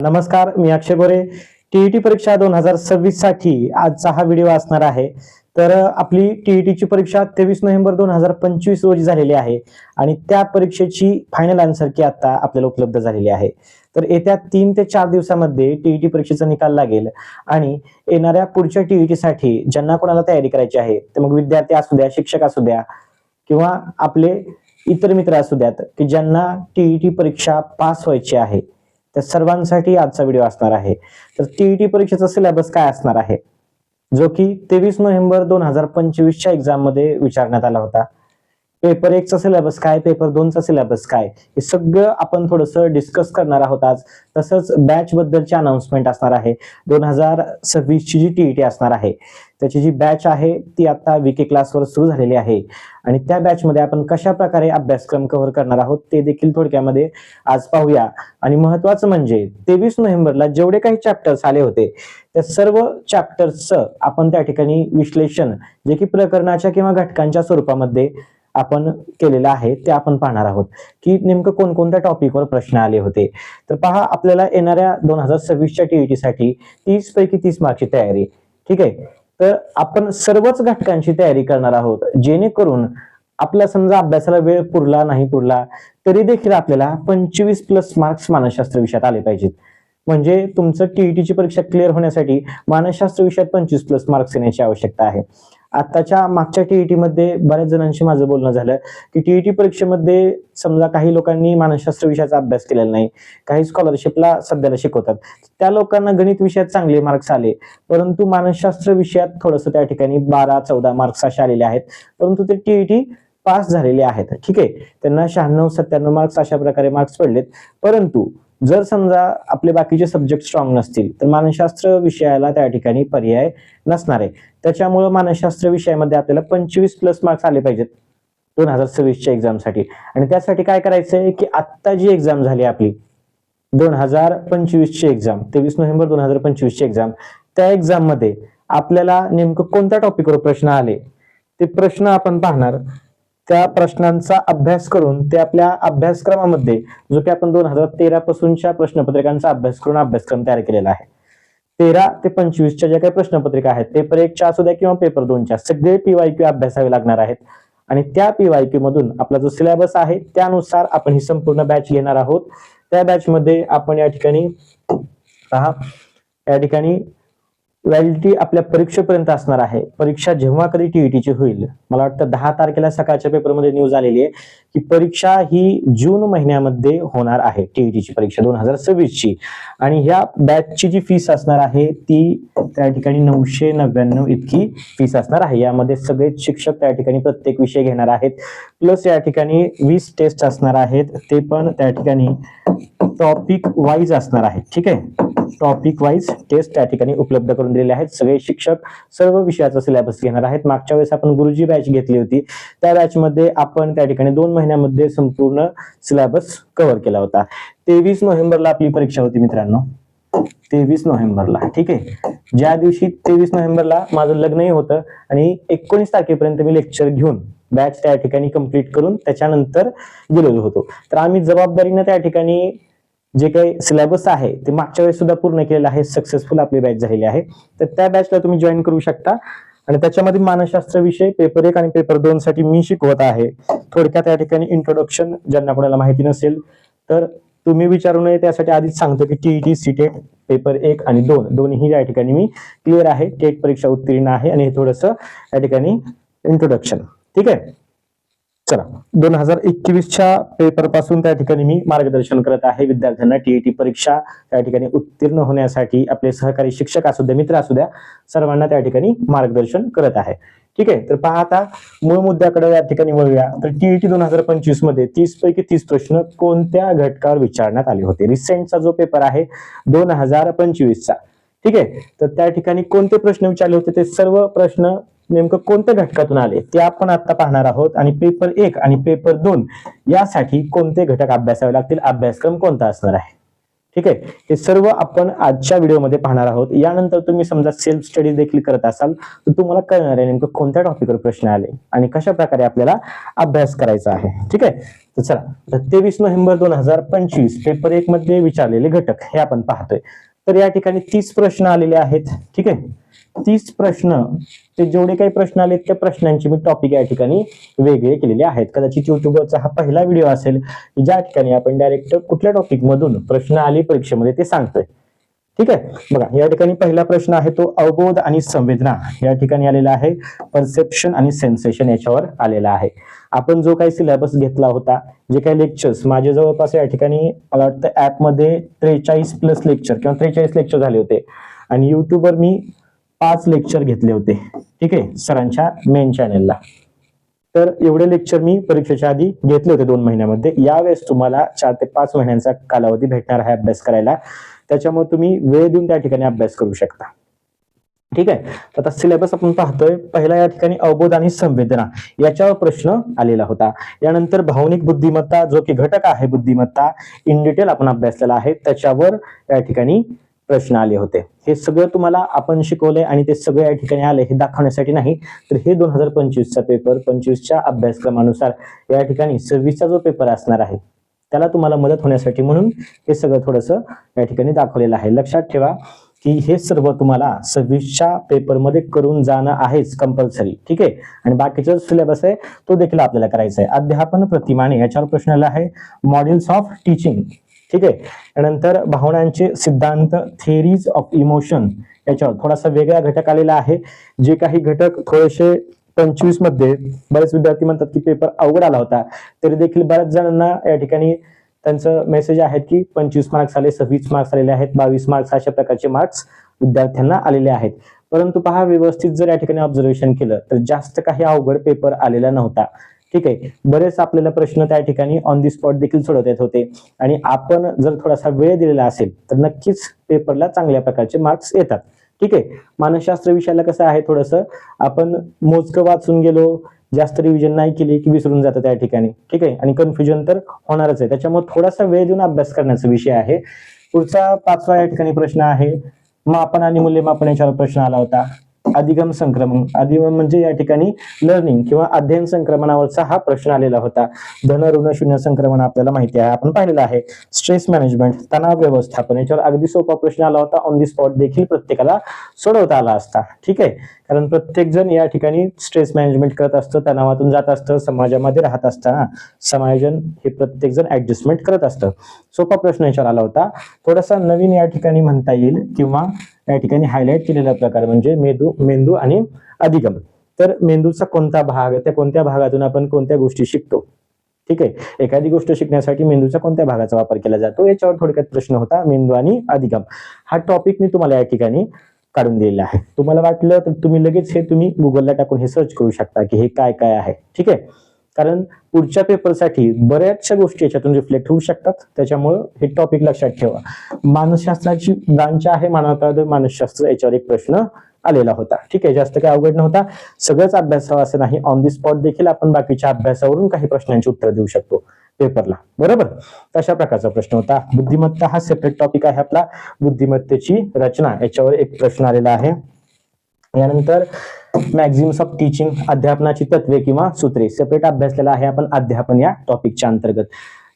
नमस्कार, मी अक्षय गोरे. टीईटी परीक्षा 2026 साठी आजचा हा व्हिडिओ असणार आहे. तर आपली टीईटीची परीक्षा 23 नोव्हेंबर 2025 रोजी झालेली आहे आणि त्या परीक्षेची फायनल आन्सर की आता आपल्याला उपलब्ध झालेली आहे. तर येत्या 3 ते 4 दिवसामध्ये टीईटी परीक्षेचा निकाल लागेल आणि येणाऱ्या पुढच्या टीईटी साठी ज्यांना कोणाला तयारी करायची आहे, तर मग विद्यार्थी असू द्या, शिक्षक असू द्या किंवा आपले इतर मित्र असू द्यात की ज्यांना टीईटी परीक्षा पास व्हायची आहे, त्या सर्वांसाठी आजचा व्हिडिओ असणार आहे. तर टीईटी परीक्षेचा सिलेबस काय असणार आहे, जो की 23 नोव्हेंबर 2025 च्या एक्झाम मध्ये विचारण्यात आला होता. पेपर 1 चा सिलेबस काय, पेपर 2 चा सिलेबस काय, हे सगळं आपण थोडंसं डिस्कस करणार आहोत आज. तसंच बॅच बद्दलची अनाउन्समेंट असणार आहे. 2026 ची जी टीईटी असणार आहे त्याची जी बॅच आहे ती आता विके क्लासवर सुरू झालेली आहे आणि त्या बॅच मध्ये आपण कशा प्रकारे अभ्यासक्रम कव्हर करणार आहोत ते देखील थोडक्यामध्ये आज पाहूया. आणि महत्त्वाचं म्हणजे 23 नोव्हेंबरला जेवढे काही चॅप्टर्स आले होते त्या सर्व चॅप्टर्सचं आपण त्या ठिकाणी विश्लेषण जे की प्रकरणाच्या किंवा घटकांच्या स्वरूपामध्ये आपण केलेलं आहे ते आपण पाहणार आहोत की नेमकं कोणकोणत्या टॉपिकवर प्रश्न आले होते. तर पहा, आपल्याला येणाऱ्या 2026 च्या टीईटी साठी 30 पैकी 30 मार्कची तयारी. ठीक आहे, तर आपण सर्वच घटकांची तयारी करणार आहोत जेणेकरून आपला समजा अभ्यासाला वेळ पुरला नाही पुरला तरी देखील आपल्याला 25+ मार्क्स मानसशास्त्र विषयात आले पाहिजेत. म्हणजे तुमचं टीईटीची परीक्षा क्लिअर होण्यासाठी मानसशास्त्र विषयात 25+ मार्क्स येण्याची आवश्यकता आहे. आताच्या मागच्या टीईटी मध्ये बऱ्याच जणांशी माझं बोलणं झालं की टीईटी परीक्षेमध्ये समजा काही लोकांनी मानसशास्त्र विषयाचा अभ्यास केलेला नाही, काही स्कॉलरशिपला सध्याला शिकवतात, त्या लोकांना गणित विषयात चांगले मार्क्स आले, परंतु मानसशास्त्र विषयात थोडंसं त्या ठिकाणी 12-14 मार्क्स असे आलेले आहेत, परंतु ते टीईटी पास झालेले आहेत. ठीक आहे, त्यांना 96-97 मार्क्स अशा प्रकारे मार्क्स पडलेत. परंतु जर समजा आपले बाकीचे सब्जेक्ट स्ट्रॉंग नसतील तर मानसशास्त्र विषयाला त्या ठिकाणी पर्याय नसणार आहे. त्याच्यामुळे मानसशास्त्र विषयामध्ये आपल्याला 25+ मार्क्स आले पाहिजेत 2026 च्या एक्झामसाठी. आणि त्यासाठी काय करायचंय की आत्ता जी एक्झाम झाली आपली 2025 ची एक्झाम, 23 नोव्हेंबर 2025 ची एक्झाम, त्या एक्झाम मध्ये आपल्याला नेमकं कोणत्या टॉपिकवर प्रश्न आले ते प्रश्न आपण पाहणार. त्या प्रश्नांचा अभ्यास करून ते आपल्या अभ्यासक्रमामध्ये जो की आपण 2013 पासूनच्या प्रश्नपत्रिकांचा अभ्यास करून अभ्यासक्रम तयार केलेला आहे. 13 ते 25 च्या ज्या काही प्रश्नपत्रिका आहेत, पेपर 1 च्या असू द्या किंवा पेपर 2 च्या, सगळे पीवायक्यू अभ्यासावे लागणार आहेत. आणि त्या पीवायक्यू मधून आपला जो सिलेबस आहे त्यानुसार आपण ही संपूर्ण बॅच घेणार आहोत. त्या बॅच मध्ये आपण या ठिकाणी व्हॅलिडिटी आपल्या परीक्षेपर्यंत असणार आहे. परीक्षा जेव्हा कधी टीईटीची होईल, मला वाटतं 10 तारखेला सकाळच्या पेपरमध्ये न्यूज आलेली आहे की परीक्षा ही जून महिन्यामध्ये होणार आहे, टीईटीची परीक्षा 2026 ची. आणि ह्या बॅचची जी फीस असणार आहे ती त्या ठिकाणी 999 इतकी फीस असणार आहे. यामध्ये सगळे शिक्षक त्या ठिकाणी प्रत्येक विषय घेणार आहेत, प्लस या ठिकाणी 20 टेस्ट असणार आहेत, ते पण त्या ठिकाणी टॉपिक वाईज असणार आहेत. ठीक आहे, टॉपिक वाईज टेस्ट त्या ठिकाणी उपलब्ध करून दिलेले आहेत. सगळे शिक्षक सर्व विषयाचा सिलेबस घेणार आहेत. मागच्या वेळेस आपण गुरुजी बॅच घेतली होती, त्या बॅच मध्ये आपण त्या ठिकाणी 2 महिन्यामध्ये संपूर्ण सिलेबस कव्हर केला होता. 23 नोव्हेंबरला आपली परीक्षा होती मित्रांनो, 23 नोव्हेंबरला. ठीक आहे, ज्या दिवशी 23 नोव्हेंबरला माझं लग्नही होतं आणि 19 तारखेपर्यंत मी लेक्चर घेऊन बॅच त्या ठिकाणी कंप्लीट करून त्याच्यानंतर गेलेलो होतो. तर आम्ही जबाबदारीने त्या ठिकाणी जे काही सिलेबस आहे ते मागच्या वेळेस सुद्धा पूर्ण केलेलं आहे. सक्सेसफुल आपली बॅच झालेली आहे. तर त्या बॅचला तुम्ही जॉईन करू शकता. आणि त्याच्यामध्ये मानसशास्त्र विषय पेपर 1 आणि पेपर 2 साठी मी शिकवत आहे. थोडक्यात त्या ठिकाणी इंट्रोडक्शन, ज्यांना कोणाला माहिती नसेल तर तुम्ही विचारू नये त्यासाठी आधीच सांगतो की टीईटी, सीटेट, पेपर 1 आणि 2 दोन्ही या ठिकाणी मी क्लिअर आहे, टेट परीक्षा उत्तीर्ण आहे आणि हे थोडंसं या ठिकाणी इंट्रोडक्शन. ठीक आहे, चला 2021 च्या पेपर पासून त्या ठिकाणी मी मार्गदर्शन करत आहे विद्यार्थ्यांना. टीईटी परीक्षा त्या ठिकाणी उत्तीर्ण होण्यासाठी आपले सहकारी शिक्षक असू द्या, मित्र असू द्या, सर्वांना त्या ठिकाणी मार्गदर्शन करत आहे. ठीक आहे, तर पहा आता मूळ मुद्द्याकडे या ठिकाणी वळूया. तर टीईटी 2025 मध्ये 30 पैकी 30 प्रश्न कोणत्या घटकावर विचारण्यात आले होते? रिसेंटचा जो पेपर आहे 2025 चा. ठीक आहे, तर त्या ठिकाणी कोणते प्रश्न विचारले होते, ते सर्व प्रश्न नेमकं कोणत्या घटकातून आले ते आपण आता पाहणार आहोत. आणि पेपर 1 आणि पेपर 2 यासाठी कोणते घटक अभ्यासावे लागतील, अभ्यासक्रम कोणता असणार आहे. ठीक आहे, हे सर्व आपण आजच्या व्हिडिओमध्ये पाहणार आहोत. यानंतर तुम्ही समजा सेल्फ स्टडी देखील करत असाल तर तुम्हाला कळणार आहे नेमकं कोणत्या टॉपिकवर प्रश्न आले आणि कशा प्रकारे आपल्याला अभ्यास करायचा आहे. ठीक आहे, तर चला, 23 नोव्हेंबर 2025 पेपर 1 मध्ये विचारलेले घटक हे आपण पाहतोय. तर या ठिकाणी 30 प्रश्न आलेले आहेत. ठीक आहे, 30 प्रश्न, ते जेवढे काही प्रश्न आले त्या प्रश्नांचे मी टॉपिक या ठिकाणी वेगळे केलेले आहेत. कदाचित युट्यूबवरचा हा पहिला व्हिडिओ असेल की ज्या ठिकाणी आपण डायरेक्ट कुठल्या टॉपिक मधून प्रश्न आले परीक्षेमध्ये ते सांगतोय. ठीक आहे, बघा या ठिकाणी पहिला प्रश्न आहे तो अवबोध आणि संवेदना या ठिकाणी आलेला आहे. परसेप्शन आणि सेन्सेशन याच्यावर आलेला आहे. आपण जो काही सिलेबस घेतला होता, जे काही लेक्चर्स माझे जवळपास या ठिकाणी मला वाटतं ऍप मध्ये 43 प्लस लेक्चर किंवा 43 लेक्चर झाले होते आणि युट्यूबवर मी 5 लेक्चर घेतले होते. ठीक आहे, सरांच्या मेन चॅनेलला. तर एवढे लेक्चर मी परीक्षेच्या आधी घेतले होते 2 महिन्यामध्ये. यावेळेस तुम्हाला 4 ते 5 महिन्यांचा कालावधी भेटणार आहे अभ्यास करायला. त्याच्यामुळे तुम्ही वेळ देऊन त्या ठिकाणी अभ्यास करू शकता. ठीक आहे, तर आता सिलेबस आपण पाहतोय. पहिला या ठिकाणी अवबोध आणि संवेदना याच्यावर प्रश्न आलेला होता. यानंतर भावनिक बुद्धिमत्ता जो की घटक आहे बुद्धिमत्ता इन डिटेल आपण अभ्यासलेला आहे, त्याच्यावर या ठिकाणी प्रश्न आले होते. हे सगळं तुम्हाला आपण शिकवलंय आणि ते सगळं या ठिकाणी आले हे दाखवण्यासाठी नाही, तर हे 2025चा पेपर 25च्या अभ्यासक्रमानुसार या ठिकाणी 26चा जो पेपर असणार आहे त्याला तुम्हाला मदत होण्यासाठी म्हणून हे सगळं थोडंसं या ठिकाणी दाखवलेलं आहे. लक्षात ठेवा की हे सर्व तुम्हाला 26च्या पेपरमध्ये करून जाणं आहेच कंपल्सरी. ठीक आहे, आणि बाकीचा सिलेबस आहे तो देखील आपल्याला करायचा आहे. अध्यापन प्रतिमाने याच्यावर प्रश्न आला आहे. Models of teaching. ठीक आहे, त्यानंतर भावनांचे सिद्धांत, थेरीज ऑफ इमोशन याच्यावर थोडासा वेगळा घटक आलेला आहे. जे काही घटक थोडेसे 25 मध्ये बरेच विद्यार्थी म्हणतात की पेपर अवघड आला होता, तरी देखील बऱ्याच जणांना या ठिकाणी त्यांचं मेसेज आहेत की 25 मार्क्स आले, 26 मार्क्स आलेले आहेत, 22 मार्क्स अशा प्रकारचे मार्क्स विद्यार्थ्यांना आलेले आहेत. परंतु पहा, व्यवस्थित जर या ठिकाणी ऑब्झर्वेशन केलं तर जास्त काही अवघड पेपर आलेला नव्हता. ठीक आहे, बरेच आपल्याला प्रश्न त्या ठिकाणी ऑन दी स्पॉट देखील सोडवता येत होते आणि आपण जर थोडासा वेळ दिलेला असेल तर नक्कीच पेपरला चांगल्या प्रकारचे मार्क्स येतात. ठीक आहे, मानसशास्त्र विषयाला कसं आहे, थोडंसं आपण मोजकं वाचून गेलो, जास्त रिव्हिजन नाही केली की विसरून जातं त्या ठिकाणी. ठीक आहे, आणि कन्फ्युजन तर होणारच आहे. त्याच्यामुळे थोडासा वेळ देऊन अभ्यास करण्याचा विषय आहे. पुढचा 5वा या ठिकाणी प्रश्न आहे मापन आणि मूल्यमापन याच्यावर प्रश्न आला होता. अधिगम संक्रमण, अधिगम म्हणजे या ठिकाणी लर्निंग किंवा अध्ययन संक्रमणावरचा हा प्रश्न आलेला होता. धन ऋण शून्य संक्रमण आपल्याला माहिती आहे, आपण पाहिलेलं आहे. स्ट्रेस मॅनेजमेंट, तणाव व्यवस्थापन याच्यावर अगदी सोपा प्रश्न आला होता. ऑन दी स्पॉट देखील प्रत्येकाला सोडवता आला असता. ठीक आहे, कारण प्रत्येक जण या ठिकाणी स्ट्रेस मॅनेजमेंट करत असतं, तणावातून जात असतं, समाजामध्ये राहत असताना समायोजन हे प्रत्येक जण ऍडजस्टमेंट करत असतं. सोपा प्रश्न याच्यावर आला होता. थोडासा नवीन या ठिकाणी म्हणता येईल किंवा या ठिकाणी हायलाइट केलेला प्रकार म्हणजे मेंदू आणि अधिगम. तर मेंदूचा कोणता भाग, त्या कोणत्या भागातून आपण कोणत्या गोष्टी शिकतो. ठीक आहे, एखादी गोष्ट शिकण्यासाठी मेंदूचा कोणत्या भागाचा वापर केला जातो याच्यावर थोडक्यात प्रश्न होता. मेंदू आणि अधिगम हा टॉपिक मी तुम्हाला या ठिकाणी काढून दिलेला आहे. तुम्हाला वाटलं तर तुम्ही लगेच हे तुम्ही गुगलला टाकून हे सर्च करू शकता की हे काय काय आहे. ठीक आहे, कारण पुढच्या पेपरसाठी बऱ्याचशा गोष्टी याच्यातून रिफ्लेक्ट होऊ शकतात. त्याच्यामुळं हे टॉपिक लक्षात ठेवा. मानसशास्त्राची ब्रांच आहे मानसशास्त्र, याच्यावर एक प्रश्न आलेला होता. ठीक आहे, जास्त काही अवघड नव्हता. सगळंच अभ्यासावं असं नाही, ऑन दी स्पॉट देखील आपण बाकीच्या अभ्यासावरून काही प्रश्नांची उत्तर देऊ शकतो पेपरला. बरोबर, तशा प्रकारचा प्रश्न होता. बुद्धिमत्ता हा सेपरेट टॉपिक आहे आपला. बुद्धिमत्तेची रचना याच्यावर एक प्रश्न आलेला आहे. यानंतर मॅक्झिम्स ऑफ टीचिंग, अध्यापनाची तत्वे किंवा सूत्रे सेपरेट अभ्यासलेला आहे आपण अध्यापन या टॉपिकच्या अंतर्गत.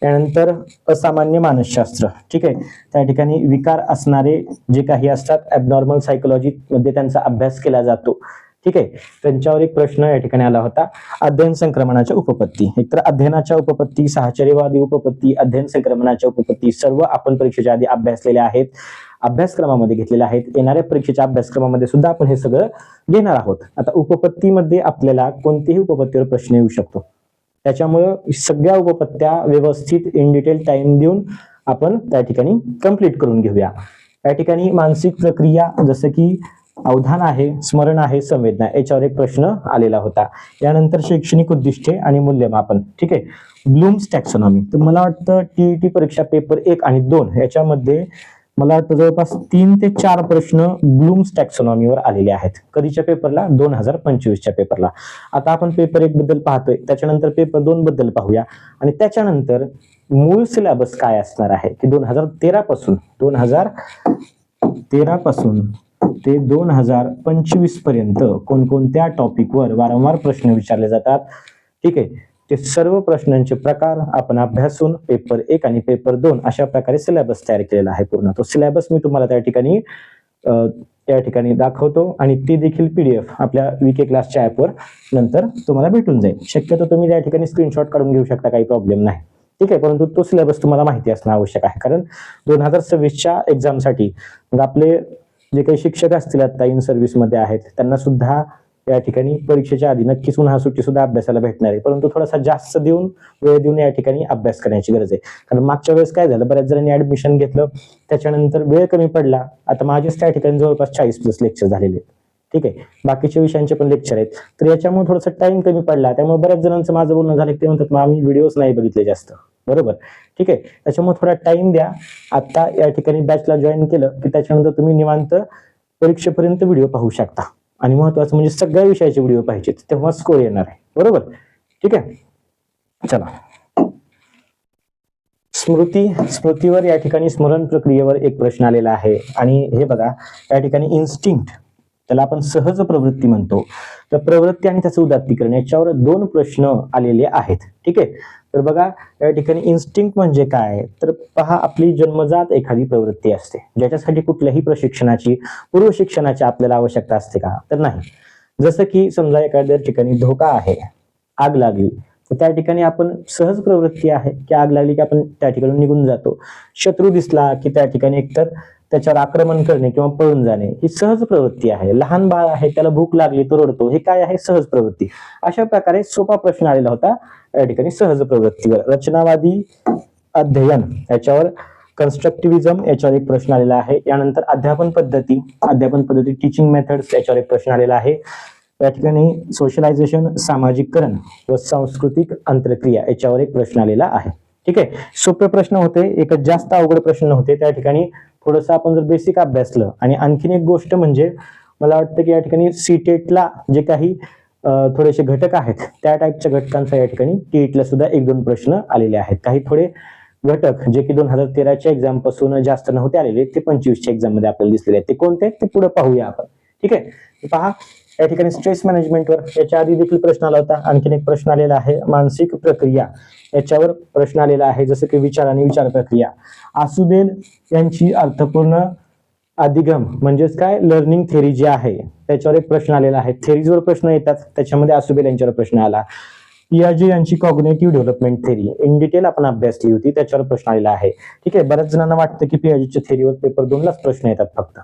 त्यानंतर असामान्य मानसशास्त्र. ठीक आहे, त्या ठिकाणी विकार असणारे जे काही असतात ऍबनॉर्मल सायकोलॉजी मध्ये त्यांचा अभ्यास केला जातो. ठीक आहे, त्यांच्यावर एक प्रश्न या ठिकाणी आला होता. अध्ययन संक्रमणाच्या उपपत्ती, एकतर अध्ययनाच्या उपपत्ती, साहचर्यवादी उपपत्ती, अध्ययन संक्रमणाच्या उपपत्ती सर्व आपण परीक्षेच्या आधी अभ्यासलेले आहेत, अभ्यासक्रमामध्ये घेतलेले आहेत. येणाऱ्या परीक्षेच्या अभ्यासक्रमामध्ये सुद्धा आपण हे सगळं घेणार आहोत. आता उपपत्तीमध्ये आपल्याला कोणत्याही उपपत्तीवर प्रश्न येऊ शकतो, त्याच्यामुळं सगळ्या उपपत्त्या व्यवस्थित इन डिटेल टाइम देऊन आपण त्या ठिकाणी कंप्लीट करून घेऊया. त्या ठिकाणी मानसिक प्रक्रिया जसं की अवधान आहे, स्मरण आहे, संवेदना याच्यावर एक प्रश्न आलेला होता. यानंतर शैक्षणिक उद्दिष्टे आणि मूल्यमापन. ठीक आहे, ब्लूम्स टॅक्सॉनॉमी. तर मला वाटतं टीईटी परीक्षा पेपर 1 आणि 2 याच्यामध्ये मला वाटतं जवळपास 3 ते 4 प्रश्न ब्लूम्स टॅक्सॉनॉमीवर आलेले आहेत. कधीच्या पेपरला? 2025च्या पेपरला. आता आपण पेपर 1 बद्दल पाहतोय, त्याच्यानंतर पेपर 2 बद्दल पाहूया आणि त्याच्यानंतर मूळ सिलेबस काय असणार आहे की 2013 पासून ते 2025 पर्यंत कोणकोणत्या टॉपिकवर वारंवार प्रश्न विचारले जातात. ठीक आहे, ते सर्व प्रश्नांचे प्रकार आपण अभ्यासून पेपर 1 आणि पेपर 2 अशा प्रकारे सिलेबस तयार केलेला आहे. पूर्ण तो सिलेबस मी तुम्हाला त्या ठिकाणी दाखवतो आणि ती देखील PDF आपल्या VK क्लासच्या ऍपवर नंतर तुम्हाला भेटून जाईल. शक्यतो तुम्ही त्या ठिकाणी स्क्रीनशॉट काढून घेऊ शकता, काही प्रॉब्लेम नाही. ठीक आहे, परंतु तो सिलेबस तुम्हाला माहिती असणं आवश्यक आहे, कारण 2026च्या एक्झामसाठी मग आपले जे काही शिक्षक असतील आता इन सर्व्हिस मध्ये आहेत त्यांना सुद्धा या ठिकाणी परीक्षेच्या आधी नक्कीच उन्हाळा सुट्टी सुद्धा अभ्यासाला भेटणार आहे, परंतु थोडासा जास्त वेळ देऊन या ठिकाणी अभ्यास करण्याची गरज आहे. कारण मागच्या वेळेस काय झालं, बऱ्याच जणांनी ऍडमिशन घेतलं, त्याच्यानंतर वेळ कमी पडला. आता माझेच त्या ठिकाणी जवळपास 40+ लेक्चर झालेले. ठीक आहे, बाकीच्या विषयांचे पण लेक्चर आहेत, तर याच्यामुळे थोडासा टाइम कमी पडला. त्यामुळे बऱ्याच जणांचं माझं बोलणं झालं की ते म्हणतात आम्ही व्हिडिओज नाही बघितले जास्त. बरोबर, ठीक आहे, त्याच्यामुळे थोडा टाइम द्या. आता या ठिकाणी बॅचला जॉईन केलं की त्याच्यानंतर तुम्ही निवांत परीक्षेपर्यंत व्हिडिओ पाहू शकता. आणि महत्वाचं म्हणजे सगळ्या विषयाचे व्हिडिओ पाहिजेत, तेव्हा स्कोर येणार आहे. बरोबर, ठीक आहे. चला, स्मृतीवर या ठिकाणी स्मरण प्रक्रियेवर एक प्रश्न आलेला आहे. आणि हे बघा, या ठिकाणी इन्स्टिंक्ट, त्याला आपण सहज प्रवृत्ती म्हणतो, तर प्रवृत्ती आणि त्याचं उदात्तीकरण याच्यावर 2 प्रश्न आलेले आहेत. ठीक आहे, तर बघा या ठिकाणी इन्स्टिंक्ट म्हणजे काय, तर पहा, आपली जन्मजात एखादी प्रवृत्ती असते ज्याच्यासाठी कुठल्याही प्रशिक्षणाची, पूर्व शिक्षणाची आपल्याला आवश्यकता असते का, तर नाही. जसं की समजा एखाद्या ठिकाणी धोका आहे, आग लागली, तर त्या ठिकाणी आपण सहज प्रवृत्ती आहे की आग लागली की आपण त्या ठिकाणी निघून जातो. शत्रू दिसला की त्या ठिकाणी एकतर त्याच्यावर आक्रमण करणे किंवा पळून जाणे ही सहज प्रवृत्ती आहे. लहान बाळ आहे, त्याला भूक लागली तो रडतो, हे काय आहे, सहज प्रवृत्ती. अशा प्रकारे सोपा प्रश्न आलेला होता या ठिकाणी सहज प्रवृत्तीवर. रचनावादी अध्ययन याच्यावर, कन्स्ट्रक्टिव्हिजम याच्यावर एक प्रश्न आलेला आहे. यानंतर अध्यापन पद्धती टीचिंग मेथड्स याच्यावर एक प्रश्न आलेला आहे. या ठिकाणी सोशलायझेशन, सामाजिकरण व सांस्कृतिक अंतरक्रिया याच्यावर एक प्रश्न आलेला आहे. ठीक आहे, सोपे प्रश्न होते, एक जास्त अवघड प्रश्न होते. त्या ठिकाणी थोडंसं आपण जर बेसिक अभ्यासलं, आणि आणखीन एक गोष्ट म्हणजे मला वाटतं की या ठिकाणी सीटेटला जे काही थोडेसे घटक आहेत त्या टाईपच्या घटकांचा या ठिकाणी टीईटीला सुद्धा 1-2 प्रश्न आलेले आहेत. काही थोडे घटक जे की 2013च्या एक्झाम पासून जास्त नव्हते आलेले, ते 25च्या एक्झाम मध्ये आपल्याला दिसलेले आहेत. ते कोणते ते पुढे पाहूया आपण. ठीक आहे, पहा या ठिकाणी स्ट्रेस मॅनेजमेंटवर याच्या आधी देखील प्रश्न आला होता. आणखीन एक प्रश्न आलेला आहे मानसिक प्रक्रिया याच्यावर प्रश्न आलेला आहे, जसं की विचार आणि विचार प्रक्रिया. आसुबेल यांची अर्थपूर्ण अधिगम म्हणजेच काय, लर्निंग थेरी जी आहे त्याच्यावर एक प्रश्न आलेला आहे. थेरीजवर प्रश्न येतात, त्याच्यामध्ये आसुबेल यांच्यावर प्रश्न आला. पियाजे यांची cognitive development theory in detail आपण अभ्यासली होती, त्याच्यावर प्रश्न आलेला आहे. ठीक आहे, बऱ्याच जणांना वाटतं की पियाजेच्या थेरीवर पेपर 2लाच प्रश्न येतात फक्त.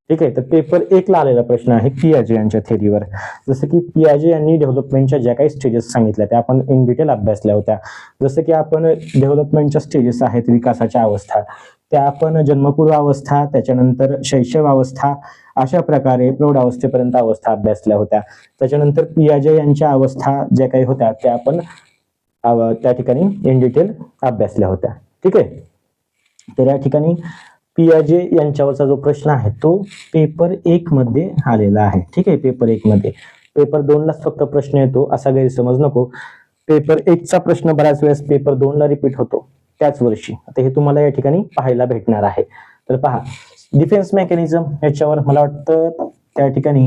ठीक आहे, तर पेपर 1ला आलेला प्रश्न आहे पियाजे यांच्या थेरीवर. जसं की पियाजे यांनी डेव्हलपमेंटच्या ज्या काही स्टेजेस सांगितल्या त्या आपण इन डिटेल अभ्यासल्या होत्या. जसं की आपण डेव्हलपमेंटच्या स्टेजेस आहेत, विकासाच्या अवस्था, त्या आपण जन्मपूर्व अवस्था, त्याच्यानंतर शैशव अवस्था, अशा प्रकारे प्रौढ अवस्थेपर्यंत अवस्था अभ्यासल्या होत्या. त्याच्यानंतर पियाजे यांच्या अवस्था ज्या काही होत्या त्या आपण त्या ठिकाणी इन डिटेल अभ्यासल्या होत्या. ठीक आहे, तर या ठिकाणी पियाजे यांच्यावरचा जो प्रश्न आहे तो पेपर 1 मध्ये आलेला आहे. ठीक आहे, पेपर 1 मध्ये. पेपर 2लाच फक्त प्रश्न येतो असा गैरसमज नको. पेपर 1चा प्रश्न बऱ्याच वेळेस पेपर 2ला रिपीट होतो त्याच वर्षी. आता हे तुम्हाला या ठिकाणी पाहायला भेटणार आहे. तर पहा, डिफेन्स मेकॅनिझम याच्यावर मला वाटतं त्या ठिकाणी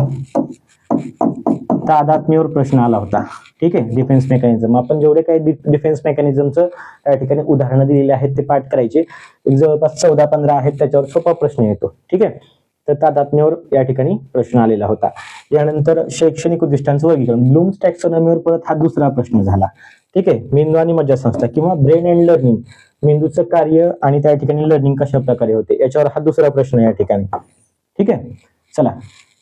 तादात्म्यावर प्रश्न आला होता. ठीक आहे, डिफेन्स मेकॅनिझम आपण जेवढे काही डिफेन्स मेकॅनिझमचं या ठिकाणी उदाहरणं दिलेली आहेत ते पाठ करायचे. जवळपास 14-15 आहेत, त्याच्यावर सोपा प्रश्न येतो. ठीक आहे, तर तादात्म्यावर या ठिकाणी प्रश्न आलेला होता. यानंतर शैक्षणिक उद्दिष्टांचं वर्गीकरण, ब्लूम्स टॅक्सॉनॉमीवर परत हा दुसरा प्रश्न झाला. ठीक आहे, मेंदू आणि मज्जासंस्था किंवा ब्रेन अँड लर्निंग, मेंदूचं कार्य आणि त्या ठिकाणी लर्निंग कशा प्रकारे होते याच्यावर हा दुसरा प्रश्न या ठिकाणी. ठीक आहे, चला,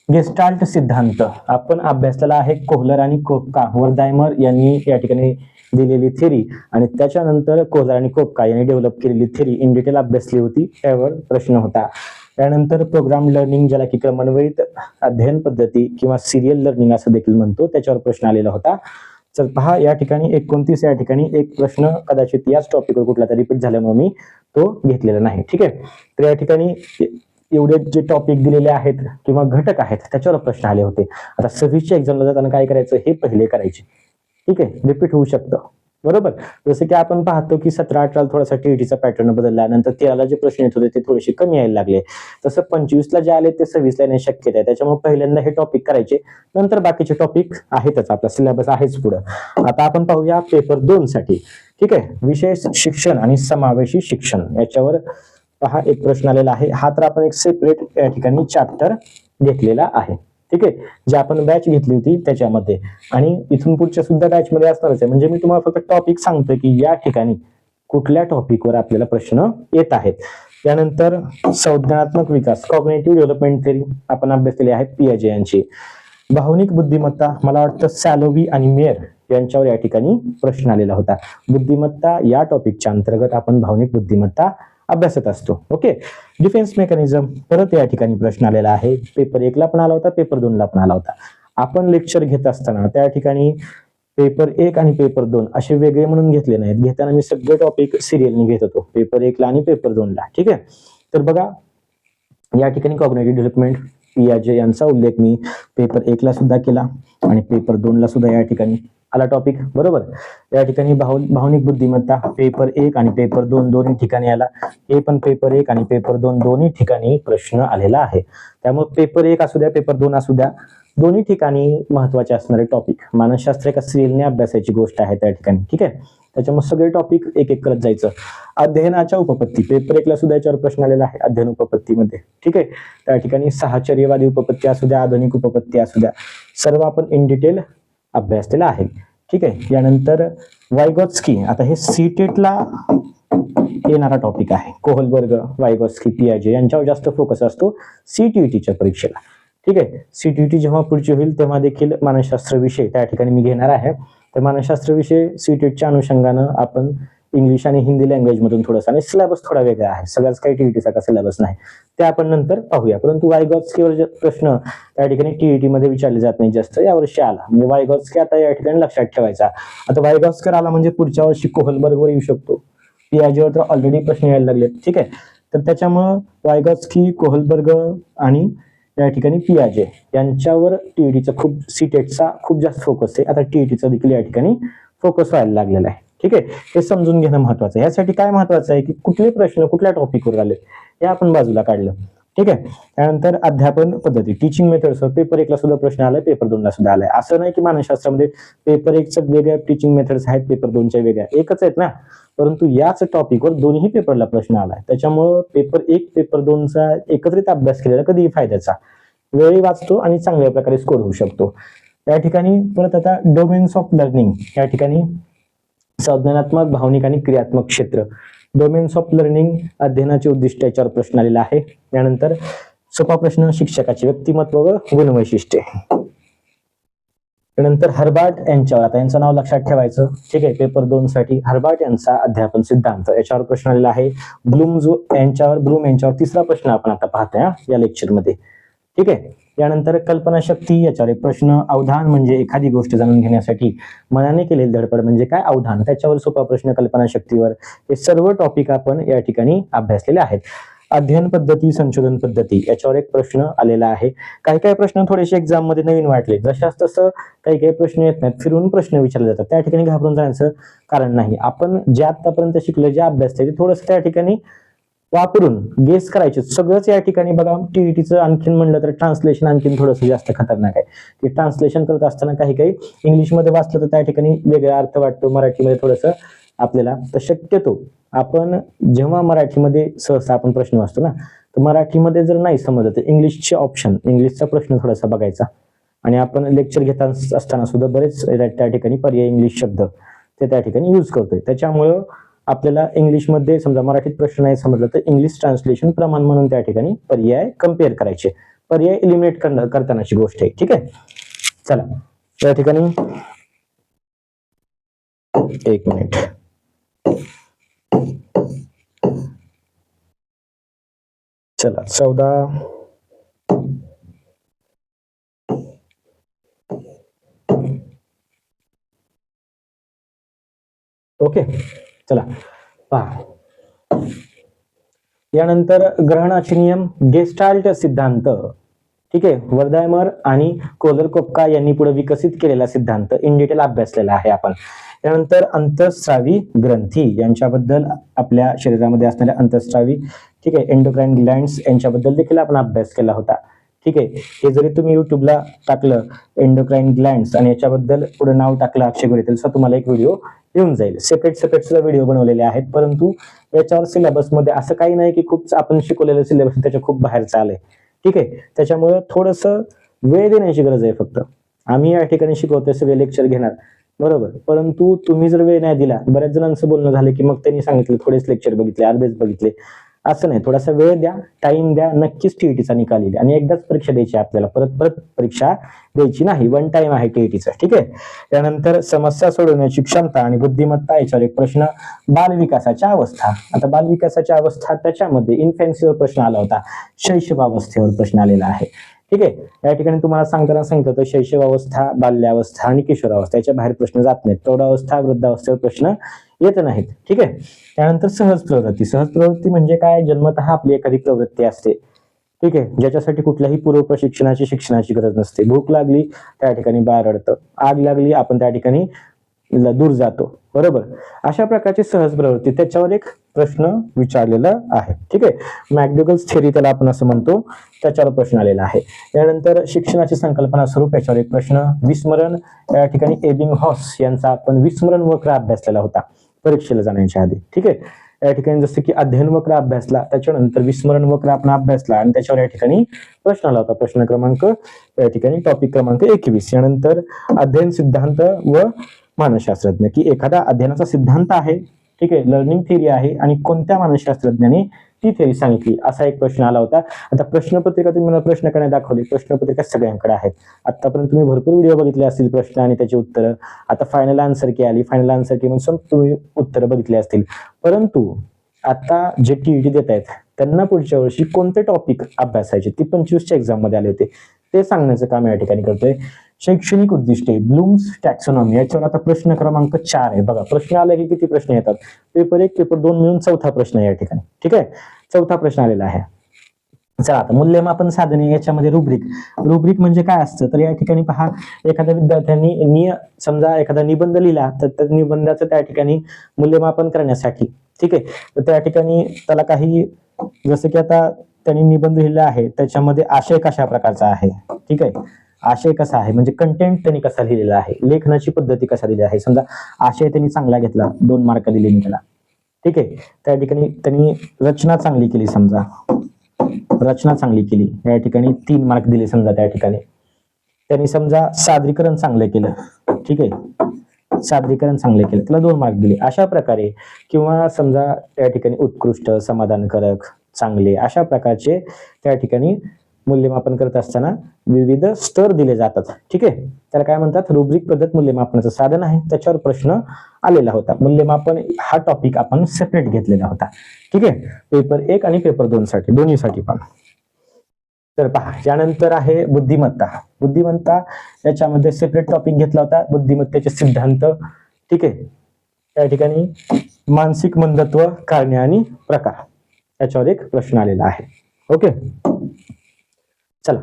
गेस्टाल्ट सिद्धांत आपण अभ्यासलेला आहे. कोहलर आणि कोपका, वर्धायमर यांनी या ठिकाणी दिलेली थेरी, आणि त्याच्यानंतर कोहलर आणि कोपका यांनी डेव्हलप केलेली थेरी इन डिटेल अभ्यासली होती, त्यावर प्रश्न होता. त्यानंतर प्रोग्राम लर्निंग ज्याला की क्रमन्वयित अध्ययन पद्धती किंवा सिरियल लर्निंग असं देखील म्हणतो, त्याच्यावर प्रश्न आलेला होता. चल पहा, या ठिकाणी 29 या ठिकाणी एक प्रश्न कदाचित याच टॉपिकवर कुठला तरी रिपीट झाल्यामुळे मी तो घेतलेला नाही. ठीक आहे, तर या ठिकाणी एवढे जे टॉपिक दिलेले आहेत किंवा घटक आहेत त्याच्यावर प्रश्न आले होते. आता 26च्या एक्झामला जाताना काय करायचं हे पहिले करायचे. ठीक आहे, रिपीट होऊ शकतं. बरोबर. जसं की आपण पाहतो की 17-18 थोडासा टीईटीचा पॅटर्न बदलला, नंतर 13ला जे प्रश्न येत होते ते थोडेसे कमी यायला लागले. तसं 25ला जे आले ते 26ला येण्याची शक्यता आहे. त्याच्यामुळे पहिल्यांदा हे टॉपिक करायचे, नंतर बाकीचे टॉपिक आहेतच, आपला सिलेबस आहेच पुढं. आता आपण पाहूया पेपर 2 साठी. ठीक आहे, विशेष शिक्षण आणि समावेशी शिक्षण याच्यावर पहा एक प्रश्न आलेला आहे. हा तर आपण एक सेपरेट या ठिकाणी चॅप्टर घेतलेला आहे. ठीक आहे, जे आपण बॅच घेतली होती त्याच्यामध्ये, आणि इथून पुढच्या सुद्धा बॅच मध्ये असणारच आहे. म्हणजे मी तुम्हाला फक्त टॉपिक सांगतोय की या ठिकाणी कुठल्या टॉपिकवर आपल्याला प्रश्न येत आहेत. त्यानंतर संज्ञानात्मक विकास, कॉग्निटिव्ह डेव्हलपमेंट थेरी आपण अभ्यासलेली आहे पियाजे यांची. भावनिक बुद्धिमत्ता, मला वाटतं सॅलोवी आणि मेयर यांच्यावर या ठिकाणी प्रश्न आलेला होता. बुद्धिमत्ता या टॉपिकच्या अंतर्गत आपण भावनिक बुद्धिमत्ता अभ्यासत असतो. ओके. डिफेन्स मेकॅनिझम परत या ठिकाणी प्रश्न आलेला आहे. पेपर 1ला पण आला होता, पेपर 2ला पण आला होता. आपण लेक्चर घेत असताना त्या ठिकाणी पेपर 1 आणि पेपर 2 असे वेगळे म्हणून घेतले नाहीत. घेताना मी सगळे टॉपिक सिरियलने घेत होतो, पेपर 1ला आणि पेपर 2ला. ठीक आहे. तर बघा या ठिकाणी कॉग्निटिव्ह डेव्हलपमेंट पियाजे यांचा उल्लेख मी पेपर 1ला सुद्धा केला आणि पेपर 2ला सुद्धा या ठिकाणी आला टॉपिक. बरोबर. या ठिकाणी भावनिक बुद्धिमत्ता पेपर 1 आणि पेपर 2 दोन्ही ठिकाणी आला. हे पण पेपर 1 आणि पेपर 2 दोन्ही ठिकाणी प्रश्न आलेला आहे. त्यामुळे पेपर 1 असू द्या, पेपर 2 असू द्या, दोन्ही ठिकाणी महत्वाचे असणारे टॉपिक. मानसशास्त्र एका सिरियलने अभ्यासाची गोष्ट आहे त्या ठिकाणी. ठीक आहे. त्याच्यामुळे सगळे टॉपिक एक एक करत जायचं. अध्ययनाच्या उपपत्ती पेपर 1ला सुद्धा याच्यावर प्रश्न आलेला आहे, अध्ययन उपपत्तीमध्ये. ठीक आहे. त्या ठिकाणी साहचर्यवादी उपपत्ती असू द्या, आधुनिक उपपत्ती असू द्या, सर्व आपण इन डिटेल अभ्यासलेला आहे. ठीक आहे. यानंतर वायगॉत्स्की, आता हे सीटेटला येणारा टॉपिक आहे. कोहलबर्ग, वायगॉत्स्की, पियाजे यांच्यावर जास्त फोकस असतो सीटीईटीच्या परीक्षेला. ठीक आहे. सीटीईटी जेव्हा पुढची होईल तेव्हा देखील मानसशास्त्र विषय त्या ठिकाणी मी घेणार आहे. तर मानसशास्त्र विषय सीटेटच्या अनुषंगानं आपण इंग्लिश आणि हिंदी लँग्वेज मधून थोडंसं, आणि सिलेबस थोडा वेगळा आहे, सगळ्याच काही टीईटी सारखा सिलेबस नाही, ते आपण नंतर पाहूया. परंतु वायगॉत्स्कीवर प्रश्न त्या ठिकाणी टीईटी मध्ये विचारले जात नाही जास्त, यावर्षी आला म्हणजे वायगॉत्स्की आता या ठिकाणी लक्षात ठेवायचा. आता वायगॉत्स्कर आला म्हणजे पुढच्या वर्षी कोहलबर्गवर येऊ शकतो. पियाजेवर तर ऑलरेडी प्रश्न यायला लागले. ठीक आहे. तर त्याच्यामुळं वायगॉत्स्की, कोहलबर्ग आणि या ठिकाणी पियाजे यांच्यावर टीईटीचा खूप, सीटेटचा खूप जास्त फोकस आहे. आता टीईटीचा देखील या ठिकाणी फोकस व्हायला लागलेला आहे. ठीक आहे. हे समजून घेणं महत्वाचं आहे. यासाठी काय महत्वाचं आहे की कुठले प्रश्न कुठल्या टॉपिकवर आले हे आपण बाजूला काढलं. ठीक आहे. त्यानंतर अध्यापन पद्धती, टीचिंग मेथड्स, पेपर 1ला सुद्धा प्रश्न आलाय, पेपर 2ला सुद्धा आलाय. असं नाही की मानसशास्त्रामध्ये पेपर 1च्या वेगळ्या टीचिंग मेथड्स आहेत, पेपर 2च्या वेगळ्या, एकच आहेत ना, परंतु याच टॉपिकवर दोन्ही पेपरला प्रश्न आलाय. त्याच्यामुळं पेपर 1 पेपर 2चा एकत्रित अभ्यास केलेला कधीही फायद्याचा, वेळही वाचतो आणि चांगल्या प्रकारे स्कोर होऊ शकतो. या ठिकाणी परत आता डोमेन्स ऑफ लर्निंग, या ठिकाणी संज्ञानात्मक, भावनिक आणि क्रियात्मक क्षेत्र, डोमेन्स ऑफ लर्निंग अध्ययनाचे उद्दिष्ट याच्यावर प्रश्न आलेला आहे. त्यानंतर सोपा प्रश्न, शिक्षकाचे व्यक्तिमत्व व गुणवैशिष्ट्ये. त्यानंतर हर्बार्ट यांच्यावर, आता यांचं नाव लक्षात ठेवायचं. ठीक आहे. पेपर 2 साठी हर्बार्ट यांचा अध्यापन सिद्धांत याच्यावर प्रश्न आलेला आहे. ब्लूम यांच्यावर तिसरा प्रश्न आपण आता पाहतोय या लेक्चरमध्ये. ठीक आहे. यानंतर कल्पनाशक्ती याच्यावर एक प्रश्न. अवधान म्हणजे एखादी गोष्ट जाणून घेण्यासाठी मनाने केलेली धडपड म्हणजे काय, अवधान, त्याच्यावर सोपा प्रश्न कल्पनाशक्तीवर. हे सर्व टॉपिक आपण या ठिकाणी अभ्यासलेले आहेत. अध्ययन पद्धती, संशोधन पद्धती याच्यावर एक प्रश्न आलेला आहे. काही काही प्रश्न थोडेसे एक्झाम मध्ये नवीन वाटले, जशाच तसं काही काही प्रश्न येत नाहीत, फिरून प्रश्न विचारले जातात. त्या ठिकाणी घाबरून जाण्याचं कारण नाही. आपण जे आतापर्यंत शिकलं, जे अभ्यास ते थोडंसं त्या ठिकाणी वापरून गेस करायचे सगळंच. या ठिकाणी बघा टीईटीचं आणखीन म्हणलं तर ट्रान्सलेशन आणखीन थोडंसं जास्त खतरनाक आहे, की ट्रान्सलेशन करत असताना काही काही इंग्लिशमध्ये वाचलं तर त्या ठिकाणी वेगळा अर्थ वाटतो, मराठीमध्ये थोडंसं आपल्याला. तर शक्यतो आपण जेव्हा मराठीमध्ये सहसा आपण प्रश्न वाचतो ना, तर मराठीमध्ये जर नाही समजलं तर इंग्लिशचे ऑप्शन, इंग्लिशचा प्रश्न थोडासा बघायचा. आणि आपण लेक्चर घेत असताना सुद्धा बरेच त्या ठिकाणी पर्याय इंग्लिश शब्द ते त्या ठिकाणी यूज करतोय. त्याच्यामुळं आपल्याला इंग्लिशमध्ये समजा मराठीत प्रश्न नाही समजला तर इंग्लिश ट्रान्सलेशन प्रमाण म्हणून त्या ठिकाणी पर्याय कम्पेअर करायचे, पर्याय एलिमिनेट करतानाची गोष्ट आहे. ठीक आहे. चला त्या ठिकाणी एक मिनिट. चला 14 ओके. चला पहा. यानंतर ग्रहणाचे नियम, गेस्टाल्ट सिद्धांत. ठीक आहे. वर्धायमर आणि कोलरकोप्का यांनी पुढे विकसित केलेला सिद्धांत इन डिटेल अभ्यासलेला आहे आपण. त्यानंतर अंतःस्रावी ग्रंथी यांच्याबद्दल, आपल्या शरीरामध्ये असणाऱ्या अंतःस्रावी, ठीक आहे, एंडोक्राइन ग्लँड्स यांच्याबद्दल देखील आपण अभ्यास केला होता. ठीक आहे. हे जरी तुम्ही युट्यूबला टाकलं एंडोक्राइन ग्लँड्स आणि याच्याबद्दल पुढे नाव टाकलं अक्षय गुरे, तर तुम्हाला एक व्हिडिओ येऊन जाईल. सेपरेट सुद्धा व्हिडिओ बनवलेले आहेत, परंतु याच्यावर सिलेबसमध्ये असं काही नाही की खूप आपण शिकवलेलं सिलेबस त्याच्या खूप बाहेरचं आलंय. ठीक आहे. त्याच्यामुळे थोडंसं वेळ देण्याची गरज आहे. फक्त आम्ही या ठिकाणी शिकवतोय, सगळे लेक्चर घेणार बरोबर, परंतु तुम्ही जर वेळ नाही दिला, बऱ्याच जणांचं बोलणं झालं की मग त्यांनी सांगितलं थोडेच लेक्चर बघितले, अर्धेच बघितले. असं नाही, थोडासा वेळ द्या, टाइम द्या, नक्कीच टीईटीचा निकाल येईल. आणि एकदाच परीक्षा द्यायची आपल्याला, परत परत परीक्षा द्यायची नाही, वन टाइम आहे टीईटीचा. ठीक आहे. त्यानंतर समस्या सोडवण्याची क्षमता आणि बुद्धिमत्ता याच्यावर एक प्रश्न, बालविकासाच्या अवस्था. आता बालविकासाच्या अवस्था त्याच्यामध्ये इन्फॅन्सीवर प्रश्न आला होता, शैशवावस्थेवर प्रश्न आलेला आहे. ठीक आहे. या ठिकाणी तुम्हाला सांगताना सांगितलं होतं शैशवावस्था, बाल्यावस्था आणि किशोरावस्था याच्या बाहेर प्रश्न जात नाहीत. प्रौढावस्था, वृद्धावस्थेवर प्रश्न येत नाहीत. ठीक आहे. त्यानंतर सहज प्रवृत्ती. सहज प्रवृत्ती म्हणजे काय? जन्मतः आपली एखादी प्रवृत्ती असते, ठीक आहे, ज्याच्यासाठी कुठल्याही पूर्व प्रशिक्षणाची शिक्षणाची गरज नसते. भूक लागली त्या ठिकाणी बाळ रडतं, आग लागली आपण त्या ठिकाणी दूर जातो, बरोबर. अशा प्रकारची सहज प्रवृत्ती, त्याच्यावर एक प्रश्न विचारलेला आहे. ठीक आहे. मॅकडोगल्स थेअरी त्याला आपण असं म्हणतो, त्याच्यावर प्रश्न आलेला आहे. त्यानंतर शिक्षणाची संकल्पना स्वरूप याच्यावर एक प्रश्न, विस्मरण. या ठिकाणी एबिंगहॉस यांचा आपण विस्मरण वक्र अभ्यासलेला होता परीक्षेला जाण्याच्या आधी. ठीक आहे. या ठिकाणी जसं की अध्ययन वक्र अभ्यासला, त्याच्यानंतर विस्मरण वक्र आपण अभ्यासला आणि त्याच्यावर या ठिकाणी प्रश्न आला होता, प्रश्न क्रमांक या ठिकाणी टॉपिक क्रमांक 21. यानंतर अध्ययन सिद्धांत व मानसशास्त्रज्ञ, की एखादा अध्ययनाचा सिद्धांत आहे, ठीक आहे, लर्निंग थिअरी आहे, आणि कोणत्या मानसशास्त्रज्ञाने ती थिअरी सांगितली, असा एक प्रश्न आला होता. आता प्रश्नपत्रिका तुम्ही मला प्रश्न करणे दाखवली, प्रश्नपत्रिका सगळ्यांकडे आहेत. आतापर्यंत तुम्ही भरपूर व्हिडिओ बघितले असतील, प्रश्न आणि त्याची उत्तरं. आता फायनल आन्सर की आली, फायनल आन्सर की म्हणून तुम्ही उत्तरं बघितली असतील. परंतु आता जे टीईटी देत आहेत त्यांना पुढच्या वर्षी कोणते टॉपिक अभ्यासायचे ते 25च्या एक्झाम मध्ये आले होते, ते सांगण्याचं काम या ठिकाणी करतोय. शैक्षणिक उद्दिष्टे, ब्लूम्स टॅक्सॉनॉमी, याच्यावर आता प्रश्न क्रमांक 4 आहे. बघा प्रश्न आला की किती प्रश्न येतात, पेपर 1 पेपर 2 मिळून चौथा प्रश्न आहे या ठिकाणी. ठीक आहे. चौथा प्रश्न आलेला आहे. चला आता मूल्यमापन साधने, याच्यामध्ये रुब्रिक. रुब्रिक म्हणजे काय असतं, तर या ठिकाणी पहा, एखाद्या विद्यार्थ्यांनी समजा एखादा निबंध लिहिला, तर त्या निबंधाचं त्या ठिकाणी मूल्यमापन करण्यासाठी, ठीक आहे, तर त्या ठिकाणी त्याला काही, जसं की आता त्यांनी निबंध लिहिला आहे, त्याच्यामध्ये आशय कशा प्रकारचा आहे, ठीक आहे, आशय कसा आहे म्हणजे कंटेंट त्यांनी कसा लिहिलेला आहे, लेखनाची पद्धती कसा दिली आहे. समजा आशय त्यांनी चांगला घेतला, 2 मार्क दिले मी त्याला. ठीक आहे. त्या ठिकाणी त्यांनी रचना चांगली केली, समजा रचना चांगली केली, या ठिकाणी 3 मार्क दिले. समजा त्या ठिकाणी त्यांनी समजा सादरीकरण चांगलं केलं, ठीक आहे, सादरीकरण चांगले केलं, त्याला 2 मार्क दिले. अशा प्रकारे, किंवा समजा त्या ठिकाणी उत्कृष्ट, समाधानकारक, चांगले, अशा प्रकारचे त्या ठिकाणी मूल्यमापन करत असताना विविध स्तर दिले जातात. ठीक आहे. त्याला काय म्हणतात, रुब्रिक पद्धत मूल्यमापनाचं साधन आहे. त्याच्यावर प्रश्न आलेला होता. मूल्यमापन हा टॉपिक आपण सेपरेट घेतलेला होता. ठीक आहे. पेपर 1 आणि पेपर 2 साठी, दोन्हीसाठी पण. तर पहा, यानंतर आहे बुद्धिमत्ता. बुद्धिमत्ता याच्यामध्ये सेपरेट टॉपिक घेतला होता, बुद्धिमत्तेचे सिद्धांत. ठीक आहे. त्या ठिकाणी मानसिक मंदत्व, कारणे आणि प्रकार, याच्यावर एक प्रश्न आलेला आहे. ओके. चला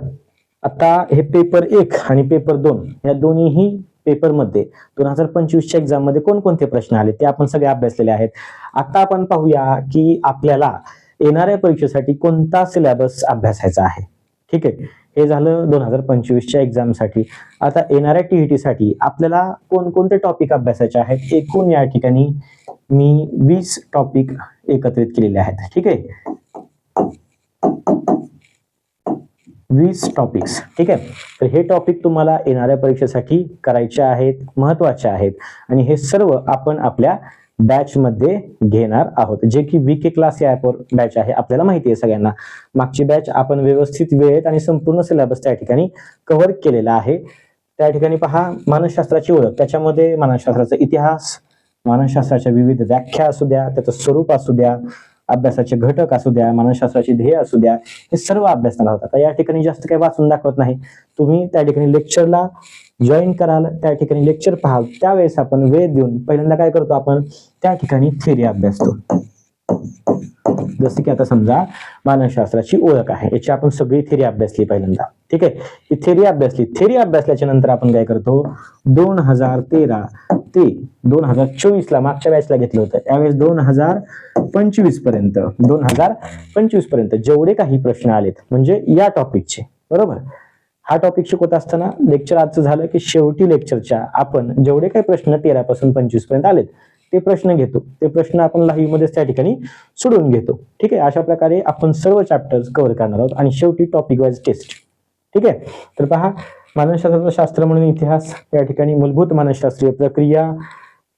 आता हे पेपर 1 आणि पेपर 2 या दोन्हीही पेपरमध्ये 2025च्या एक्झाम मध्ये कोणकोणते प्रश्न आले ते आपण सगळे अभ्यासलेले आहेत. आता आपण पाहूया की आपल्याला येणाऱ्या परीक्षेसाठी कोणता सिलेबस अभ्यासायचा आहे. ठीक आहे. हे झालं 2025च्या एक्झाम साठी. आता येणाऱ्या टीईटी साठी आपल्याला कोणकोणते टॉपिक अभ्यासायचे आहेत, एकूण या ठिकाणी मी 20 टॉपिक एकत्रित केलेले आहेत. ठीक आहे. 20 टॉपिक्स. ठीक आहे. तर हे टॉपिक तुम्हाला येणाऱ्या परीक्षेसाठी करायचे आहेत, महत्वाचे आहेत, आणि हे सर्व आपण आपल्या बॅच मध्ये घेणार आहोत, जे की VK क्लास या ऍपवर बॅच आहे. आपल्याला माहिती आहे सगळ्यांना, मागची बॅच आपण व्यवस्थित वेळेत आणि संपूर्ण सिलेबस त्या ठिकाणी कव्हर केलेला आहे. त्या ठिकाणी पहा, मानसशास्त्राची ओळख, त्याच्यामध्ये मानसशास्त्राचा इतिहास, मानसशास्त्राच्या विविध व्याख्या असू द्या, त्याचं स्वरूप असू द्या, अभ्यासाचे घटक असू द्या, मानसशास्त्राची ध्येय असू द्या, हे सर्व अभ्यासणार होता. या ठिकाणी जास्त काही वाचून दाखवत नाही, तुम्ही त्या ठिकाणी लेक्चरला जॉईन कराल, त्या ठिकाणी लेक्चर पाहाल, त्यावेळेस आपण वेळ देऊन पहिल्यांदा काय करतो, आपण त्या ठिकाणी थिअरी अभ्यासतो. जसं की आता समजा मानसशास्त्राची ओळख आहे, याची आपण सगळी थेरी अभ्यासली पहिल्यांदा. ठीक आहे, ही थेरी अभ्यासली. थेरी अभ्यासल्याच्या नंतर आपण काय करतो, 2013 ते 2024 ला मागच्या बॅचला घेतलं होतं, त्यावेळेस 2025 पर्यंत जेवढे काही प्रश्न आलेत म्हणजे या टॉपिकचे, बरोबर, हा टॉपिक शिकवत असताना लेक्चर आजचं झालं की शेवटी लेक्चरच्या आपण जेवढे काही प्रश्न 13 पासून 25 पर्यंत आलेत ते प्रश्न घेतो, ते प्रश्न आपण लाईव्ह मध्ये त्या ठिकाणी सोडवून घेतो. ठीक आहे, अशा प्रकारे आपण सर्व चॅप्टर्स कव्हर करणार आहोत आणि शेवटी टॉपिक वाईज टेस्ट. ठीक आहे, तर पहा, मानसशास्त्राचं शास्त्र म्हणून इतिहास, या ठिकाणी मूलभूत मानसशास्त्रीय प्रक्रिया,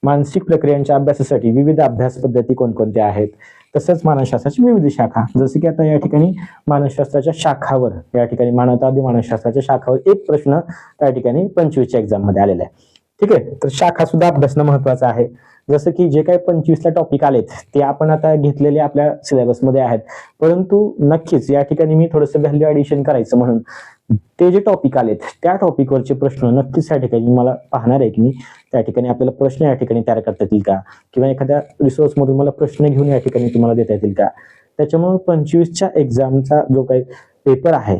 मानसिक प्रक्रियांच्या अभ्यासासाठी विविध अभ्यास पद्धती कोणकोणत्या आहेत, तसंच मानसशास्त्राची विविध शाखा. जसे की आता या ठिकाणी मानसशास्त्राच्या शाखावर, या ठिकाणी मानवतावादी मानसशास्त्राच्या शाखावर एक प्रश्न त्या ठिकाणी 25च्या एक्झाम मध्ये आलेला आहे. ठीक आहे, तर शाखा सुद्धा अभ्यासणं महत्वाचं आहे. जसं की जे काही 25ला टॉपिक आलेत ते आपण आता घेतलेले आपल्या सिलेबसमध्ये आहेत, परंतु नक्कीच या ठिकाणी मी थोडंसं व्हॅल्यू ऍडिशन करायचं म्हणून ते जे टॉपिक आलेत त्या टॉपिकवरचे प्रश्न नक्कीच या ठिकाणी मला पाहणार आहे की मी त्या ठिकाणी आपल्याला प्रश्न या ठिकाणी तयार करता येतील का, किंवा एखाद्या रिसोर्स मधून मला प्रश्न घेऊन या ठिकाणी तुम्हाला देता येतील का. त्याच्यामुळे 25च्या एक्झामचा जो काही पेपर आहे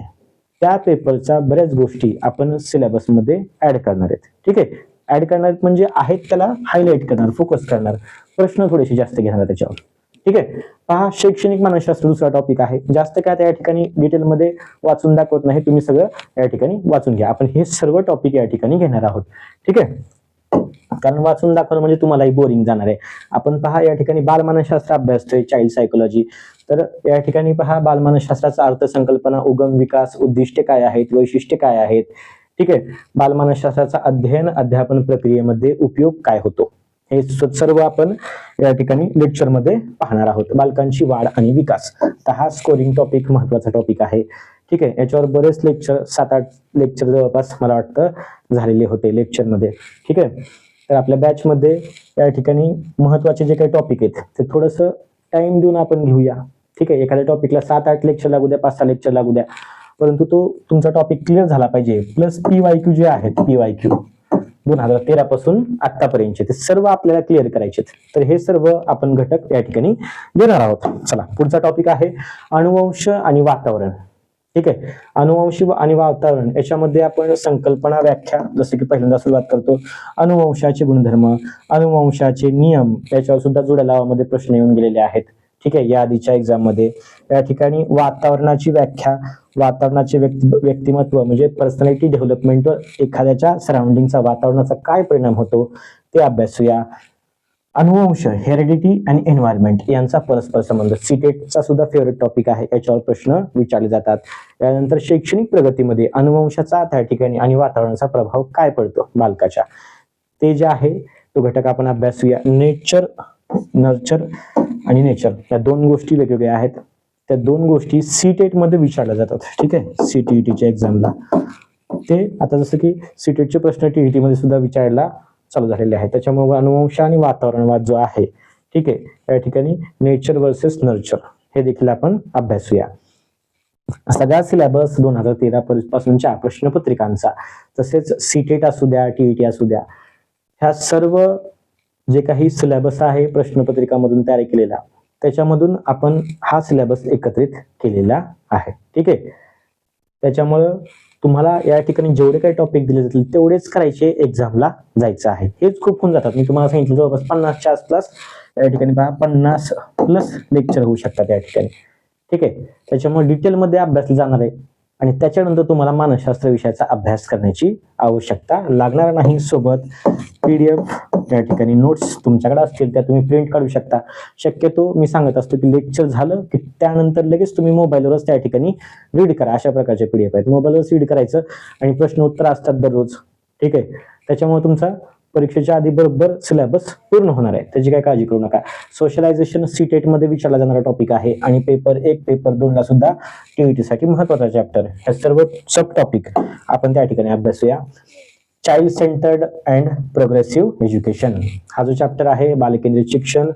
त्या पेपरच्या बऱ्याच गोष्टी आपण सिलेबसमध्ये ऍड करणार आहेत. ठीक आहे, ऍड करणार म्हणजे आहेत त्याला हायलाइट करणार, फोकस करणार, प्रश्न थोडेसे जास्त घेणार त्याच्यावर. ठीक आहे, पहा, शैक्षणिक मानसशास्त्र दुसरा टॉपिक आहे. जास्त काय त्या ठिकाणी डिटेलमध्ये वाचून दाखवत नाही, तुम्ही सगळं या ठिकाणी वाचून घ्या. आपण हे सर्व टॉपिक या ठिकाणी घेणार आहोत. ठीक आहे, कारण वाचून दाखवणं म्हणजे तुम्हालाही बोरिंग जाणार आहे. आपण पहा, या ठिकाणी बालमानसशास्त्र अभ्यासतोय, चाइल्ड सायकोलॉजी. तर या ठिकाणी पहा, बालमानसशास्त्राचा अर्थसंकल्पना, उगम, विकास, उद्दिष्टे काय आहेत, वैशिष्ट्ये काय आहेत. ठीक आहे, बालमानसशास्त्राचा अध्ययन अध्यापन प्रक्रियेमध्ये उपयोग काय होतो, हे सर्व आपण या ठिकाणी लेक्चर मध्ये पाहणार आहोत. बालकांची वाढ आणि विकास, तर हा स्कोरिंग टॉपिक महत्वाचा टॉपिक आहे. ठीक आहे, याच्यावर बरेच लेक्चर, 7-8 लेक्चर जवळपास मला वाटतं झालेले होते लेक्चर मध्ये. ठीक आहे, तर आपल्या बॅच मध्ये या ठिकाणी महत्वाचे जे काही टॉपिक आहेत ते थोडंसं टाइम देऊन आपण घेऊया. ठीक आहे, एखाद्या टॉपिकला 7-8 लेक्चर लागू द्या, 5-6 लेक्चर लागू द्या, परंतु तो तुमचा टॉपिक क्लिअर झाला पाहिजे. प्लस PYQ जे आहेत, PYQ 2013 पासून आतापर्यंतचे ते सर्व आपल्याला क्लिअर करायचे. तर हे सर्व आपण घटक या ठिकाणी देणार आहोत. चला, पुढचा टॉपिक आहे अनुवंश आणि वातावरण. ठीक आहे, अनुवंश आणि वातावरण याच्यामध्ये आपण संकल्पना, व्याख्या, जसं की पहिल्यांदा सुरुवात करतो, अनुवंशाचे गुणधर्म, अनुवंशाचे नियम, याच्यावर सुद्धा जुड्या लावामध्ये प्रश्न येऊन गेलेले आहेत. ठीक आहे, या आधीच्या एक्झाम मध्ये. या ठिकाणी वातावरणाची व्याख्या, वातावरणाचे व्यक्तिमत्व म्हणजे पर्सनॅलिटी डेव्हलपमेंटवर एखाद्याच्या सराउंडिंगचा, वातावरणाचा काय परिणाम होतो ते अभ्यासूया. अनुवंश, हेरिडिटी आणि एन्व्हायरमेंट यांचा परस्पर संबंध, सीटेटचा सुद्धा फेवरेट टॉपिक आहे, याच्यावर प्रश्न विचारले जातात. त्यानंतर शैक्षणिक प्रगतीमध्ये अनुवंशाचा त्या ठिकाणी आणि वातावरणाचा प्रभाव काय पडतो बालकाच्या, ते जे आहे तो घटक आपण अभ्यासूया. नेचर, नर्चर आणि नेचर या दोन गोष्टी वेगवेगळ्या आहेत. त्या दोन गोष्टी सीटेट मध्ये विचारल्या जातात. ठीक आहे, CTETच्या एक्झामला ते आता जसं की सीटेटचे प्रश्न TET मध्ये सुद्धा विचारायला चालू झालेले आहेत. त्याच्यामुळे अनुवंश आणि वातावरणवाद जो आहे, ठीक आहे, या ठिकाणी नेचर वर्सेस नर्चर हे देखील आपण अभ्यासूया. सगळा सिलेबस 2013 पासूनच्या प्रश्नपत्रिकांचा, तसेच सीटेट असू द्या, TET असू द्या, ह्या सर्व जे काही सिलेबस आहे प्रश्नपत्रिकामधून तयार केलेला, त्याच्यामधून आपण हा सिलेबस एकत्रित केलेला आहे. ठीक आहे, त्याच्यामुळं तुम्हाला या ठिकाणी जेवढे काही टॉपिक दिले जातील तेवढेच करायचे, एक्झामला जायचं आहे. हेच खूप होऊन जातात. मी तुम्हाला सांगितलं जवळपास 50च्या आसपास या ठिकाणी 50+ लेक्चर होऊ शकतात या ठिकाणी. ठीक आहे, त्याच्यामुळे डिटेलमध्ये अभ्यासले जाणार आहे आणि त्याच्यानंतर तुम्हाला मानसशास्त्र विषयाचा अभ्यास करण्याची आवश्यकता लागणार नाही. सोबत PDF त्या ठिकाणी नोट्स तुमच्याकडे असतील त्या तुम्ही प्रिंट काढू शकता. शक्यतो मी सांगत असतो की लेक्चर झालं की त्यानंतर लगेच तुम्ही मोबाईलवरच त्या ठिकाणी रीड करा. अशा प्रकारचे PDF आहेत, मोबाईलवरच रीड करायचं आणि प्रश्न उत्तर असतात दररोज. ठीक आहे, त्याच्यामुळे तुमचा परीक्षेच्या आधी बरोबर सिलेबस पूर्ण होणार आहे, त्याची काय काळजी करू नका. सोशलायझेशन सीटेट मध्ये विचारला जाणारा टॉपिक आहे आणि पेपर 1, पेपर 2 ला सुद्धा TET साठी महत्वाचा चॅप्टर. हे सर्व सब टॉपिक आपण त्या ठिकाणी अभ्यासूया. Child centred and progressive education हा जो चॅप्टर आहे, बालकेंद्रित शिक्षण,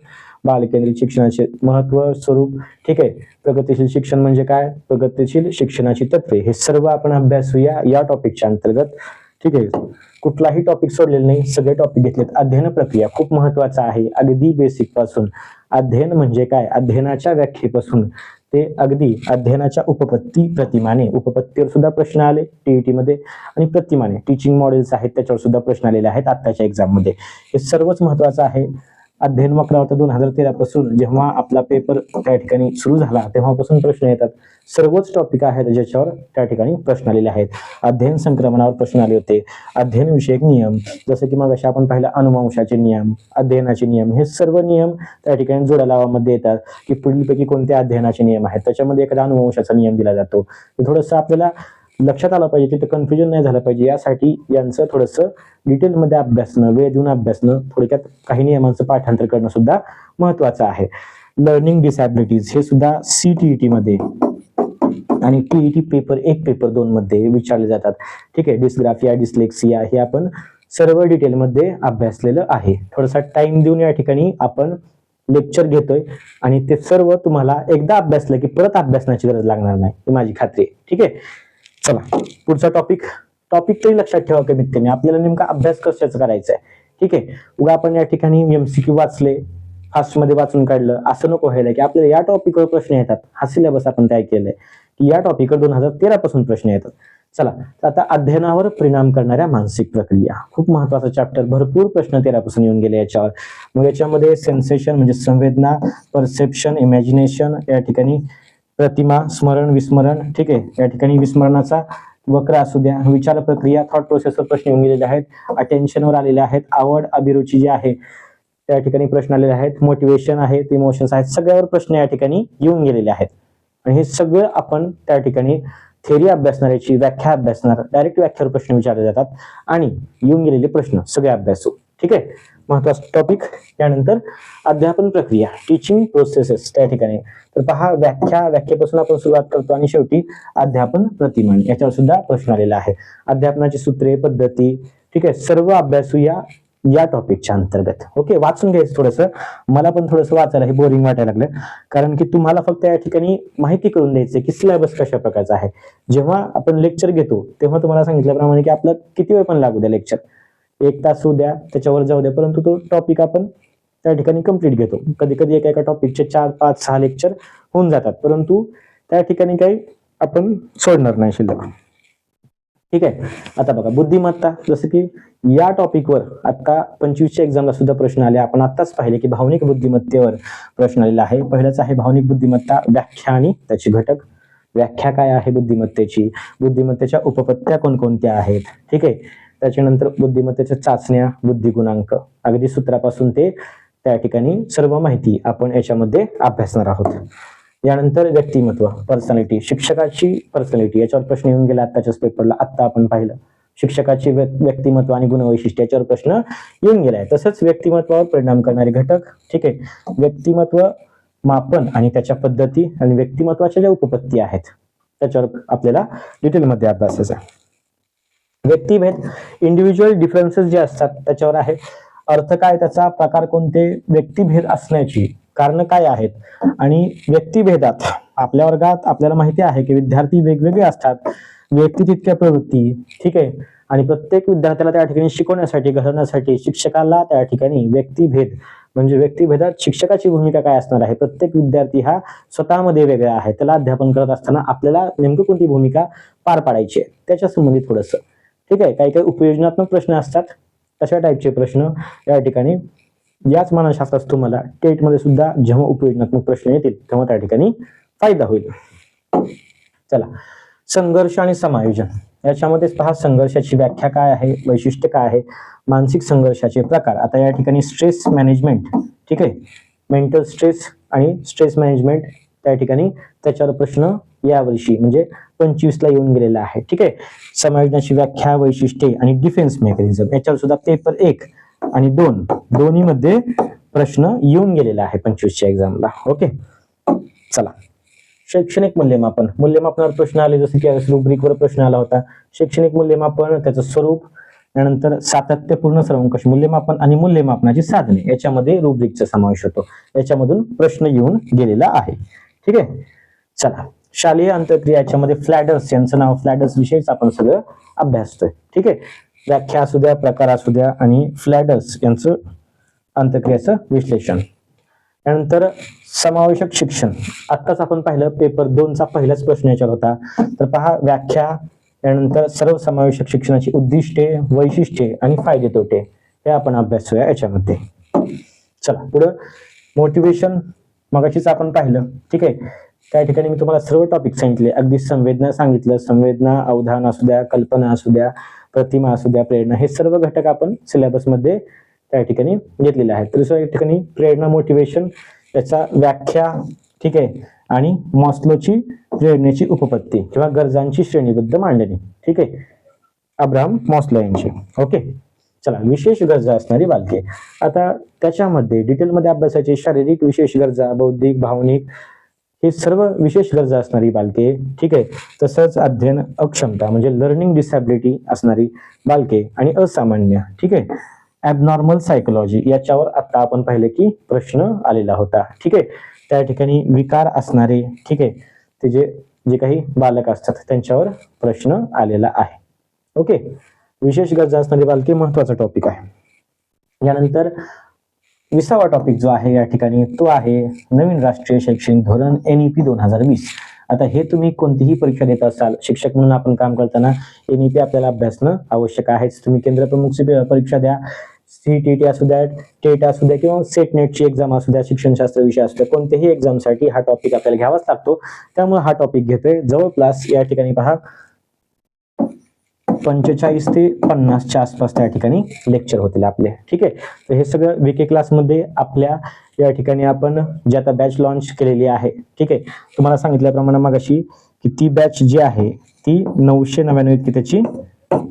बालकेंद्रित शिक्षणाचे महत्व, स्वरूप. ठीक आहे, प्रगतिशील शिक्षण म्हणजे काय, प्रगतिशील शिक्षणाची तत्वे, हे सर्व आपण अभ्यासूया या टॉपिकच्या अंतर्गत. ठीक आहे, कुठलाही टॉपिक सोडलेला नाही, सगळे टॉपिक घेतलेत. अध्ययन प्रक्रिया खूप महत्वाचा आहे, अगदी बेसिक पासून. अध्ययन म्हणजे काय, अध्ययनाच्या व्याख्येपासून ते अगदी अध्ययनाच्या उपपत्ती प्रतिमाने, उपपत्तीवर सुद्धा प्रश्न आले टीईटी मध्ये, आणि प्रतिमाने टीचिंग मॉडेल्स आहेत त्याच्यावर सुद्धा प्रश्न आलेले आहेत आताच्या एक्झाम मध्ये. हे सर्वच महत्वाचं आहे. अध्ययन वक्र होता 2013 पासून, जेव्हा आपला पेपर त्या ठिकाणी सुरू झाला तेव्हापासून प्रश्न येतात. सर्वच टॉपिक आहेत ज्याच्यावर त्या ठिकाणी प्रश्न आलेले आहेत. अध्ययन संक्रमणावर प्रश्न आले होते, अध्ययन विषयक नियम, जसं की मग आपण पाहिलं अनुवंशाचे नियम, अध्ययनाचे नियम, हे सर्व नियम त्या ठिकाणी जोड्या लावामध्ये येतात की पुढीलपैकी कोणते अध्ययनाचे नियम आहेत. त्याच्यामध्ये एखादा अनुवंशाचा नियम दिला जातो. थोडंसं आपल्याला लक्षात आलं पाहिजे, तिथे कन्फ्युजन नाही झालं पाहिजे, यासाठी यांचं थोडंसं डिटेलमध्ये अभ्यासणं, वेळ देऊन अभ्यासणं, थोडक्यात काही नियमांचं पाठांतर करणं सुद्धा महत्वाचं आहे. लर्निंग डिसॅबिलिटीज हे सुद्धा CTET मध्ये आणि TET पेपर 1 पेपर 2 मध्ये विचारले जातात. ठीक आहे, डिस्ग्राफिया, डिस्लेक्सिया हे आपण सर्व डिटेलमध्ये अभ्यासलेलं आहे. थोडासा टाइम देऊन या ठिकाणी आपण लेक्चर घेतोय आणि ते सर्व तुम्हाला एकदा अभ्यासलं की परत अभ्यासण्याची गरज लागणार नाही, ही माझी खात्री आहे. ठीक आहे, चला पुढचा टॉपिक तरी लक्षात ठेवा, कमीत कमी आपल्याला नेमका अभ्यास कशाचा करायचा आहे. ठीक आहे, उगा आपण या ठिकाणी MCQ वाचले, फास्ट मध्ये वाचून काढलं, असं नको व्हायला की आपल्याला या टॉपिकवर प्रश्न येतात. हा सिलेबस आपण तयार केलाय की या टॉपिकवर 2013 पासून प्रश्न येतात. चला, आता अध्ययनावर परिणाम करणाऱ्या मानसिक प्रक्रिया, खूप महत्वाचा चॅप्टर, भरपूर प्रश्न 13 पासून येऊन गेले याच्यावर. मग याच्यामध्ये सेन्सेशन म्हणजे संवेदना, परसेप्शन, इमॅजिनेशन, या ठिकाणी प्रतिमा, स्मरण, विस्मरण. ठीक आहे, या ठिकाणी विस्मरणाचा वक्र असू द्या, विचार प्रक्रिया, थॉट प्रोसेसवर प्रश्न येऊन गेलेले आहेत, अटेन्शनवर आलेले आहेत, आवड, अभिरुची जी आहे त्या ठिकाणी प्रश्न आलेले आहेत, मोटिवेशन आहेत, इमोशन्स आहेत, सगळ्यावर प्रश्न या ठिकाणी येऊन गेलेले आहेत. आणि हे सगळं आपण त्या ठिकाणी थेरी अभ्यासणाऱ्याची व्याख्या अभ्यासणार, डायरेक्ट व्याख्यावर प्रश्न विचारले जातात आणि येऊन गेलेले प्रश्न सगळे अभ्यासू. ठीक आहे, महत्वाचा टॉपिक. त्यानंतर अध्यापन प्रक्रिया, टीचिंग प्रोसेसेस त्या ठिकाणी. तर पहा, व्याख्येपासून आपण सुरुवात करतो आणि शेवटी अध्यापन प्रतिमान, याच्यावर सुद्धा प्रश्न आलेला आहे. अध्यापनाची सूत्रे, पद्धती, ठीक आहे, सर्व अभ्यासू या टॉपिकच्या अंतर्गत. ओके, वाचून घ्यायचं थोडंसं, मला पण थोडंसं वाचायला हे बोरिंग वाटायला लागलं, कारण की तुम्हाला फक्त या ठिकाणी माहिती करून द्यायचं की सिलेबस कशा प्रकारचा आहे. जेव्हा आपण लेक्चर घेतो तेव्हा तुम्हाला सांगितल्याप्रमाणे की आपलं किती वेळ पण लागू द्या लेक्चर, 1 तास होऊ द्या, त्याच्यावर जाऊ द्या, परंतु तो टॉपिक आपण त्या ठिकाणी कंप्लीट घेतो. कधी कधी एका टॉपिकचे 4, 5, 6 लेक्चर होऊन जातात, परंतु त्या ठिकाणी काही आपण सोडणार नाही शिल्लक. ठीक आहे, आता बघा बुद्धिमत्ता, जसं की या टॉपिकवर आता 25च्या एक्झामला सुद्धा प्रश्न आले. आपण आत्ताच पाहिले की भावनिक बुद्धिमत्तेवर प्रश्न आलेला आहे. पहिलाच आहे भावनिक बुद्धिमत्ता, व्याख्या आणि त्याचे घटक. व्याख्या काय आहे बुद्धिमत्तेची, बुद्धिमत्तेच्या उपपत्त्या कोणकोणत्या आहेत. ठीक आहे, त्याच्यानंतर बुद्धिमत्तेच्या चाचण्या, बुद्धी गुणांक, अगदी सूत्रापासून ते त्या ठिकाणी सर्व माहिती आपण याच्यामध्ये अभ्यासणार आहोत. यानंतर व्यक्तिमत्व, पर्सनॅलिटी, शिक्षकाची पर्सनॅलिटी, याच्यावर प्रश्न येऊन गेला आत्ताच्याच पेपरला. आत्ता आपण पाहिलं शिक्षकाची व्यक्तिमत्व आणि गुणवैशिष्ट्य, याच्यावर प्रश्न येऊन गेलाय. तसंच व्यक्तिमत्वावर परिणाम करणारे घटक. ठीक आहे, व्यक्तिमत्व मापन आणि त्याच्या पद्धती, आणि व्यक्तिमत्वाच्या ज्या उपपत्ती आहेत त्याच्यावर आपल्याला डिटेलमध्ये अभ्यासायचा. व्यक्तिभेद, इंडिव्हिज्युअल डिफरन्सेस जे असतात त्याच्यावर आहे. अर्थ काय त्याचा, प्रकार कोणते, व्यक्तिभेद असण्याची कारण काय आहेत, आणि व्यक्तिभेदात आपल्या वर्गात आपल्याला माहिती आहे की विद्यार्थी वेगवेगळे असतात, व्यक्ती तितक्या प्रवृत्ती. ठीक आहे, आणि प्रत्येक विद्यार्थ्याला त्या ठिकाणी शिकवण्यासाठी, घडवण्यासाठी शिक्षकाला त्या ठिकाणी व्यक्तिभेद म्हणजे व्यक्तिभेदात शिक्षकाची भूमिका काय असणार आहे. प्रत्येक विद्यार्थी हा स्वतःमध्ये वेगळा आहे, त्याला अध्यापन करत असताना आपल्याला नेमकं कोणती भूमिका पार पाडायची आहे त्याच्या संबंधित थोडंसं. ठीक आहे, काही काही उपयोजनात्मक प्रश्न असतात, तशा टाईपचे प्रश्न या ठिकाणी याच मानसशास्त्रात तुम्हाला टेट मध्ये सुद्धा जेव्हा उपयोजनात्मक प्रश्न येतील तेव्हा त्या ठिकाणी फायदा होईल. चला, संघर्ष आणि समायोजन, याच्यामध्येच पहा संघर्षाची व्याख्या काय आहे, वैशिष्ट्य काय आहे, मानसिक संघर्षाचे प्रकार. आता या ठिकाणी स्ट्रेस मॅनेजमेंट, ठीक आहे, मेंटल स्ट्रेस आणि स्ट्रेस मॅनेजमेंट त्या ठिकाणी त्याच्यावर प्रश्न यावर्षी म्हणजे 25ला येऊन गेलेला आहे. ठीक आहे, समायोजनाची व्याख्या, वैशिष्ट्ये आणि डिफेन्स मेकॅनिझम, याच्यावर सुद्धा पेपर 1 आणि 2 दोन्हीमध्ये प्रश्न येऊन गेलेला आहे 25च्या एक्झामला. ओके, चला, शैक्षणिक मूल्यमापन, मूल्यमापनावर प्रश्न आले, जसे की रुब्रिकवर प्रश्न आला होता. शैक्षणिक मूल्यमापन, त्याचं स्वरूप, त्यानंतर सातत्यपूर्ण सर्वंकष मूल्यमापन आणि मूल्यमापनाची साधने, याच्यामध्ये रुब्रिकचा समावेश होतो. याच्यामधून प्रश्न येऊन गेलेला आहे. ठीक आहे, चला, शालेय अंतरक्रिया, याच्यामध्ये फ्लॅडर्स, यांचं नाव फ्लॅडर्स विषयीच आपण सगळं अभ्यासतोय. ठीक आहे, व्याख्या असू द्या, प्रकार असू द्या आणि फ्लॅडर्स यांचं अंतक्रियाचं विश्लेषण. त्यानंतर समावेशक शिक्षण. आत्ताच आपण पाहिलं पेपर 2चा पहिलाच प्रश्न याच्यावर होता. तर पहा व्याख्या, त्यानंतर सर्व समावेशक शिक्षणाची उद्दिष्टे, वैशिष्ट्ये आणि फायदे तोटे हे आपण अभ्यासूया याच्यामध्ये. चला पुढं मोटिवेशन मगाशीच आपण पाहिलं. ठीक आहे, त्या ठिकाणी मी तुम्हाला सर्व टॉपिक सांगितले. अगदी संवेदना सांगितलं, संवेदना, अवधान असू द्या, कल्पना असू द्या, प्रतिमा असू द्या, प्रेरणा, हे सर्व घटक आपण सिलेबसमध्ये त्या ठिकाणी घेतलेले आहेत. तर या ठिकाणी प्रेरणा, मोटिवेशन याचा व्याख्या, ठीक आहे, आणि मॉस्लोची प्रेरणेची उपपत्ती किंवा गरजांची श्रेणीबद्ध मांडणी. ठीक आहे, अब्राहम मॉस्लो यांची. ओके, चला विशेष गरजा असणारी बालके. आता त्याच्यामध्ये डिटेलमध्ये अभ्यासाचे शारीरिक विशेष गरजा, बौद्धिक, भावनिक हे सर्व विशेष गरजा असणारी बालके. ठीक आहे, तसंच अध्ययन अक्षमता म्हणजे लर्निंग डिसॅबिलिटी असणारी बालके आणि असामान्य. ठीक आहे, ॲबनॉर्मल सायकोलॉजी याच्यावर आता आपण पाहिले की प्रश्न आलेला होता. ठीक आहे, त्या ठिकाणी विकार असणारे, ठीक आहे, ते जे काही बालक असतात त्यांच्यावर प्रश्न आलेला आहे. ओके, विशेष गरजा असणारी बालके महत्वाचा टॉपिक आहे. यानंतर 20वा टॉपिक जो आहे या ठिकाणी तो आहे नवीन राष्ट्रीय शैक्षणिक धोरण NEP 2020. आता हे तुम्ही कोणतीही परीक्षा देत असाल, शिक्षक म्हणून आपण काम करताना NEP आपल्याला अभ्यासणं आवश्यक आहे. तुम्ही केंद्रप्रमुखची परीक्षा द्या, CTET असू द्या, टेट असू द्या किंवा सेट नेटची एक्झाम असू द्या, शिक्षणशास्त्र विषय असू द्या, कोणत्याही एक्झामसाठी हा टॉपिक आपल्याला घ्यावाच लागतो. त्यामुळे हा टॉपिक घेतोय. जवळपास या ठिकाणी पहा 45 ते 50च्या आसपास त्या ठिकाणी लेक्चर होतील आपले. ठीक आहे, तर हे सगळं VK क्लासमध्ये आपल्या या ठिकाणी आपण जे आता बॅच लॉन्च केलेली आहे. ठीक आहे, तुम्हाला सांगितल्याप्रमाणे मगाशी की ती बॅच जी आहे ती 999 इतकी त्याची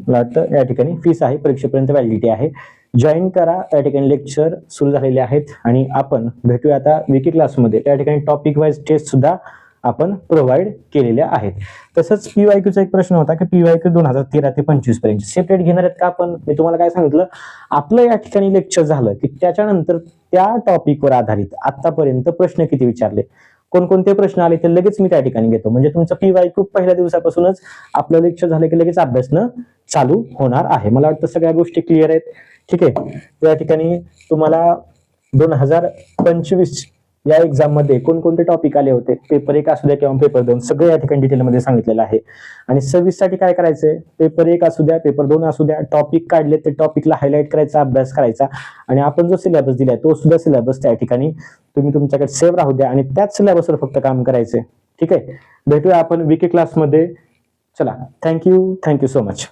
वाटतं या ठिकाणी फीस आहे, परीक्षेपर्यंत व्हॅलिडिटी आहे. जॉईन करा, त्या ठिकाणी लेक्चर सुरू झालेले आहेत आणि आपण भेटूया आता VK क्लासमध्ये. त्या ठिकाणी टॉपिक वाईज टेस्ट सुद्धा आपण प्रोव्हाइड केलेल्या आहेत. तसंच PYQचा एक प्रश्न होता की PYQ 2013 ते 25 पर्यंत सेपरेट घेणार आहेत का आपण. मी तुम्हाला काय सांगितलं, आपलं या ठिकाणी लेक्चर झालं की त्याच्यानंतर त्या टॉपिकवर आधारित आतापर्यंत प्रश्न किती विचारले, कोणकोणते प्रश्न आले ते लगेच मी त्या ठिकाणी घेतो. म्हणजे तुमचं PYQ पहिल्या दिवसापासूनच आपलं लेक्चर झालं की लगेच अभ्यासनं चालू होणार आहे. मला वाटतं सगळ्या गोष्टी क्लिअर आहेत. ठीक आहे, त्या ठिकाणी तुम्हाला 2025 या एक्झाम मध्ये कोणकोणते टॉपिक आले होते, पेपर 1 असू द्या किंवा पेपर 2, सगळे या ठिकाणी डिटेलमध्ये सांगितलेलं आहे. आणि 26 साठी काय करायचंय, पेपर 1 असू द्या, पेपर 2 असू द्या, टॉपिक काढले ते टॉपिकला हायलाइट करायचा, अभ्यास करायचा आणि आपण जो सिलेबस दिलाय तो सुद्धा सिलेबस त्या ठिकाणी तुम्ही तुमच्याकडे सेव्ह राहू द्या आणि त्याच सिलेबसवर फक्त काम करायचंय. ठीक आहे, भेटूया आपण VK क्लासमध्ये. चला, थँक्यू सो मच.